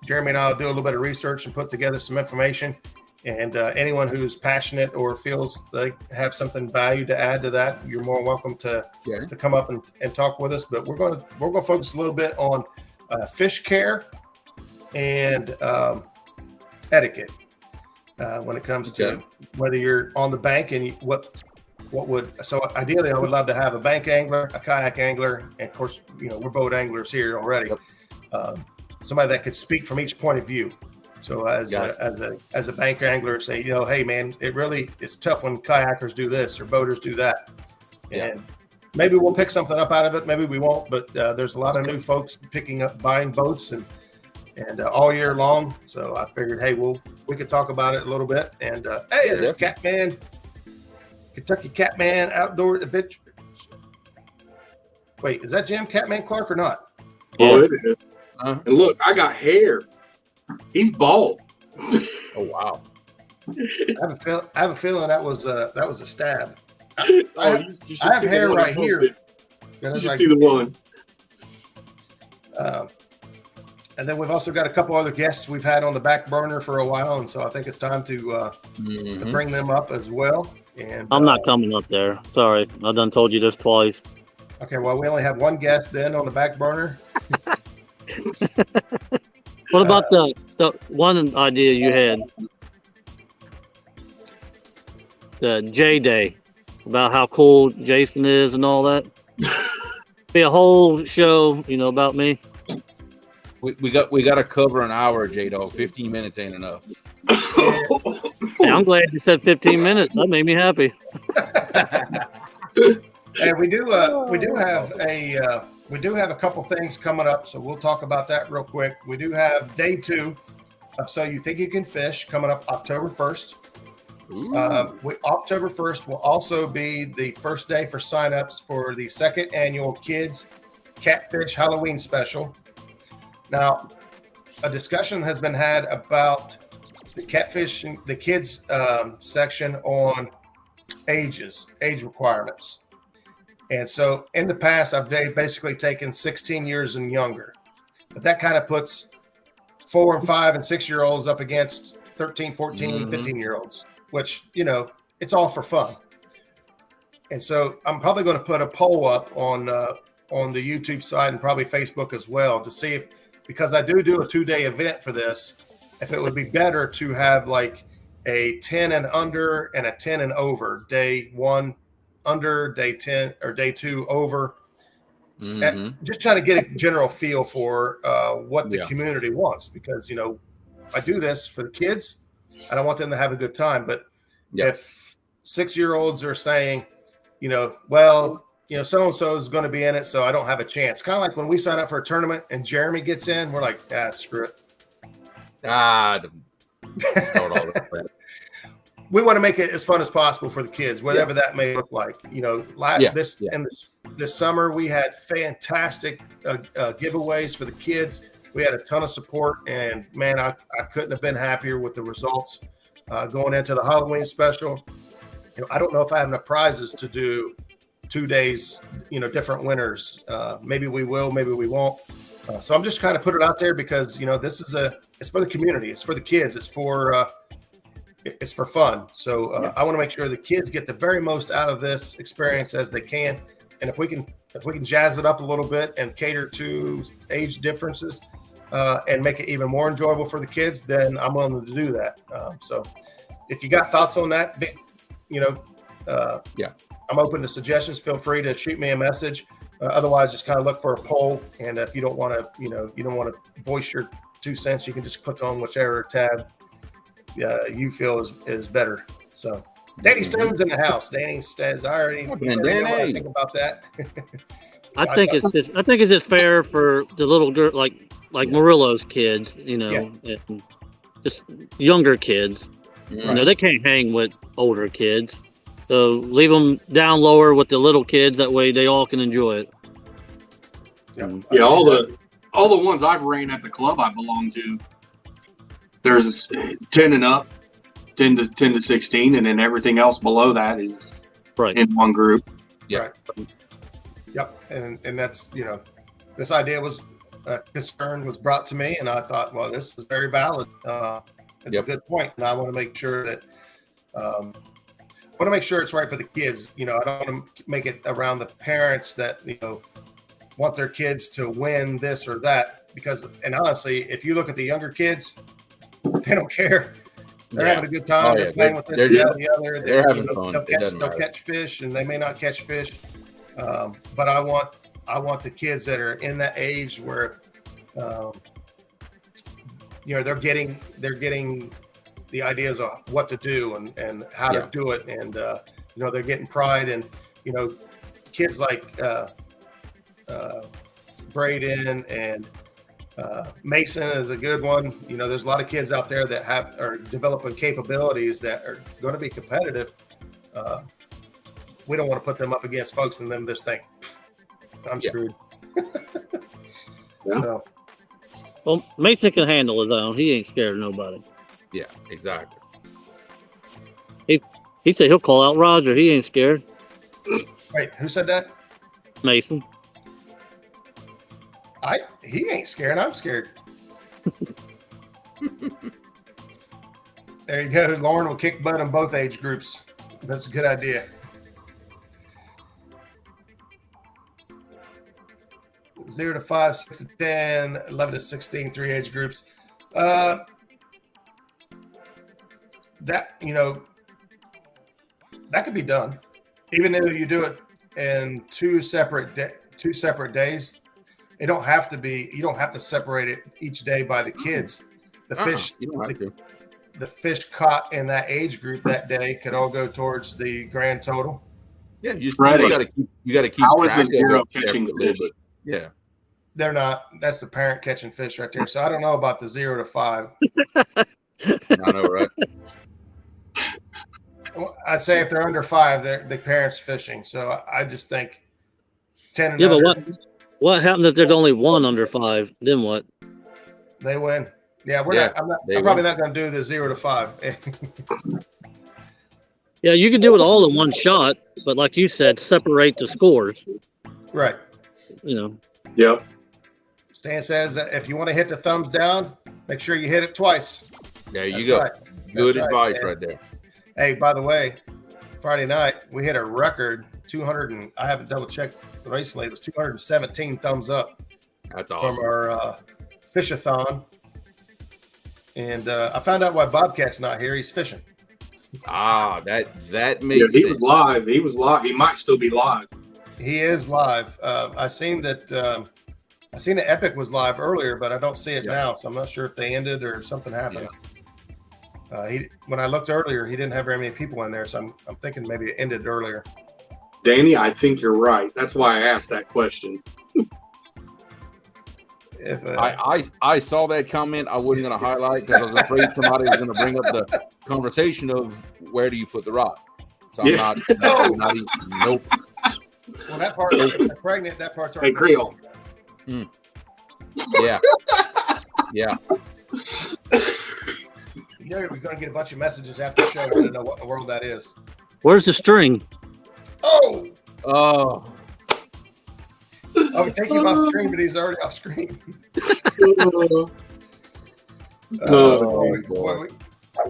Jeremy and I will do a little bit of research and put together some information. And anyone who's passionate or feels they have something value to add to that, you're more welcome to come up and talk with us. But we're going to focus a little bit on fish care and etiquette when it comes to whether you're on the bank and so ideally I would love to have a bank angler, a kayak angler, and of course, you know, we're boat anglers here already. Somebody that could speak from each point of view. So as a bank angler, say, you know, hey man, it's tough when kayakers do this or boaters do that. And maybe we'll pick something up out of it, maybe we won't, but there's a lot of new folks buying boats and all year long. So I figured, hey, we could talk about it a little bit. And hey, there's Catman, Kentucky Catman Outdoor Adventure. Wait, is that Jim Catman Clark or not? Oh, it is. And look, I got hair. He's bald. Oh wow! I have a feeling that was a stab. I have hair right here. You should see the one. And then we've also got a couple other guests we've had on the back burner for a while, and so I think it's time to bring them up as well. And I'm not coming up there. Sorry, I done told you this twice. Okay, well, we only have one guest then on the back burner. What about the one idea you had? The J Day, about how cool Jason is and all that. Be a whole show, you know, about me. We got to cover an hour, J-Dog. 15 minutes ain't enough. Hey, I'm glad you said 15 minutes. That made me happy. And we do have a couple things coming up, so we'll talk about that real quick. We do have day 2 of So You Think You Can Fish coming up October 1st. October 1st will also be the first day for signups for the second annual Kids Catfish Halloween Special. Now, a discussion has been had about the catfishing, the kids section on age requirements. And so in the past, I've basically taken 16 years and younger. But that kind of puts 4 and 5 and 6-year-olds up against 13, 14, 15-year-olds, which, you know, it's all for fun. And so I'm probably going to put a poll up on the YouTube side and probably Facebook as well to see if, because I do a 2-day event for this, if it would be better to have like a 10 and under and a 10 and over, day 1 under, day 10 or day 2 over. And just trying to get a general feel for what the community wants, because, you know, I do this for the kids and I want them to have a good time. But if 6-year-olds are saying, you know, well, you know, so-and-so is going to be in it, so I don't have a chance. Kind of like when we sign up for a tournament and Jeremy gets in, we're like, screw it. We want to make it as fun as possible for the kids, whatever that may look like. You know, this summer we had fantastic giveaways for the kids. We had a ton of support, and man, I couldn't have been happier with the results going into the Halloween special. You know, I don't know if I have enough prizes to do 2 days, you know, different winners. Maybe we will, maybe we won't. So I'm just kind of put it out there because, you know, it's for the community, it's for the kids, it's for fun. So I want to make sure the kids get the very most out of this experience as they can. And if we can jazz it up a little bit and cater to age differences and make it even more enjoyable for the kids, then I'm willing to do that. So if you got thoughts on that, you know, I'm open to suggestions. Feel free to shoot me a message. Otherwise, just kind of look for a poll. And if you don't want to, you know, you don't want to voice your 2 cents, you can just click on whichever tab you feel is better. So Danny Stone's in the house. Danny says, I already know what I think about that. I think it's just fair for the little girl, like Murillo's kids, you know, and just younger kids. You know, they can't hang with older kids. So leave them down lower with the little kids. That way they all can enjoy it. Yeah, all the ones I've ran at the club I belong to, there's 10 and up, 10 to 16, and then everything else below that is in one group. Yep. And that's, you know, this idea concern was brought to me, and I thought, well, this is very valid. It's a good point, and I want to make sure that it's right for the kids. You know, I don't want to make it around the parents that, you know, want their kids to win this or that, because, and honestly, if you look at the younger kids, they don't care. They're having a good time. They're playing with this, that, and the other. They're having fun. They'll catch fish, and they may not catch fish. But I want the kids that are in that age where, you know, they're getting the ideas of what to do and how to do it, and you know, they're getting pride, and you know, kids like Braden and Mason is a good one. You know, there's a lot of kids out there that are developing capabilities that are going to be competitive. We don't want to put them up against folks and them just think, I'm screwed. So. Well, Mason can handle his own. He ain't scared of nobody. Yeah, exactly. He said he'll call out Roger. He ain't scared. Wait, who said that? Mason. He ain't scared. I'm scared. There you go. Lauren will kick butt in both age groups. That's a good idea. 0 to 5, 6 to 10, 11 to 16, 3 age groups. That, you know, that could be done, even though you do it in two separate days. It don't have to be. You don't have to separate it each day by the kids. The fish, the fish caught in that age group that day could all go towards the grand total. Yeah, you got to keep. How is the zero catching fish? Yeah, they're not. That's the parent catching fish right there. So I don't know about the 0 to 5. I know, right? I'd say if they're under 5, they're the parents fishing. So I just think 10 and under. But what happens if there's only one under 5? Then what? They win. Yeah, I'm probably not going to do the 0 to 5. Yeah, you can do it all in one shot, but like you said, separate the scores. Right. You know. Yep. Stan says that if you want to hit the thumbs down, make sure you hit it twice. There you go. Right. Good advice right there. Hey, by the way, Friday night we hit a record 200, and I haven't double checked recently. It was 217 thumbs up. That's awesome. From our fish-a-thon. And I found out why Bobcat's not here. He's fishing. That makes sense. He was live. He was live. He might still be live. He is live. I seen that. I seen the Epic was live earlier, but I don't see it now, so I'm not sure if they ended or something happened. When I looked earlier, he didn't have very many people in there, so I'm thinking maybe it ended earlier. Danny, I think you're right. That's why I asked that question. I saw that comment. I wasn't going to highlight because I was afraid somebody was going to bring up the conversation of where do you put the rock. So I'm not even, nope. Well, that part, if they're pregnant, that part's already. Hey, Creole. Yeah. Yeah. You know, we're going to get a bunch of messages after the show. I want to know what in the world that is. Where's the string? Oh! I would take him off screen, but he's already off screen. Boy.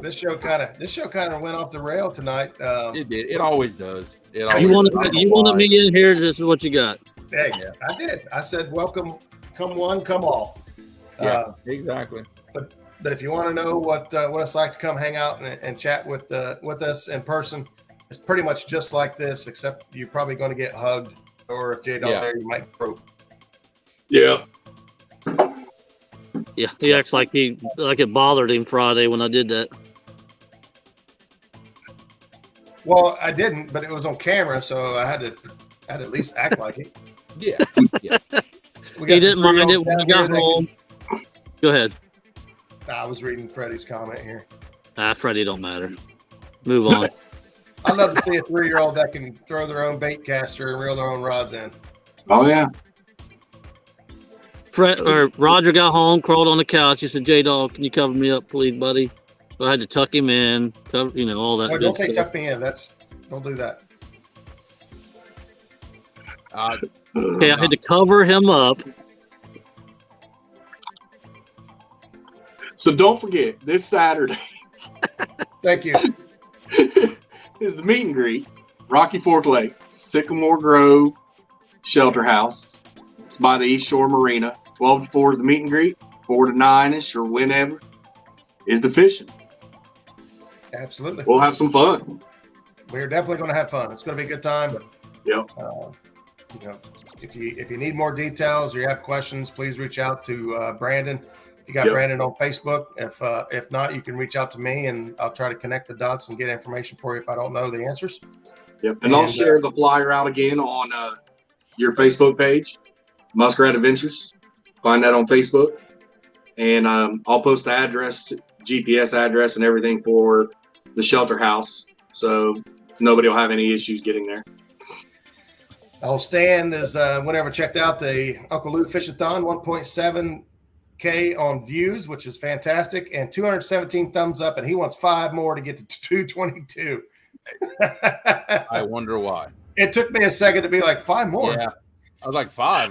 This show kind of went off the rail tonight. It did. It always does. You wanted me in here. This is what you got. Hey, I did. I said, "Welcome, come one, come all." Yeah, exactly. But if you want to know what it's like to come hang out and chat with us in person, it's pretty much just like this, except you're probably going to get hugged, or if Jay's there, you might broke. Yeah. Yeah, he acts like it bothered him Friday when I did that. Well, I didn't, but it was on camera, so I had to at least act like it. Yeah. He didn't mind it when he got home. Go ahead. I was reading Freddie's comment here. Freddie don't matter. Move on. I'd love to see a 3-year-old that can throw their own bait caster and reel their own rods in. Oh yeah. Roger got home, crawled on the couch. He said, "J-Dog, can you cover me up, please, buddy?" So I had to tuck him in, all that. No, don't say tuck me in. Don't do that. Okay, I had to cover him up. So don't forget, this Saturday. Thank you. Is the meet and greet, Rocky Fork Lake, Sycamore Grove Shelter House. It's by the East Shore Marina. 12 to 4 is the meet and greet. 4 to 9-ish or whenever is the fishing. Absolutely. We'll have some fun. We're definitely going to have fun. It's going to be a good time. Yep. If you need more details or you have questions, please reach out to Brandon. You got Brandon on Facebook. If not, you can reach out to me and I'll try to connect the dots and get information for you if I don't know the answers. Yep. And I'll share the flyer out again on your Facebook page, Muskrat Adventures. Find that on Facebook. And I'll post the address, GPS address and everything for the shelter house. So nobody will have any issues getting there. Stan is whenever checked out the Uncle Lou Fish-a-thon, 1.7K on views, which is fantastic, and 217 thumbs up, and he wants 5 more to get to 222. I wonder why. It took me a second to be like, 5 more. Yeah, I was like 5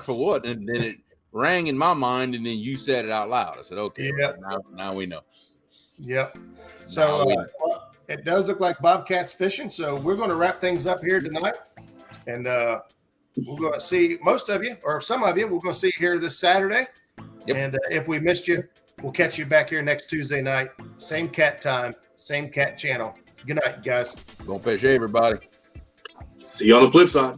for what? And then it rang in my mind, and then you said it out loud. I said, okay, now we know. Yep. So it does look like Bobcat's fishing, so we're going to wrap things up here tonight. And we're going to see most of you, or some of you, we're going to see you here this Saturday. Yep. And if we missed you, we'll catch you back here next Tuesday night. Same cat time, same cat channel. Good night, guys. Don't fish, everybody. See you on the flip side.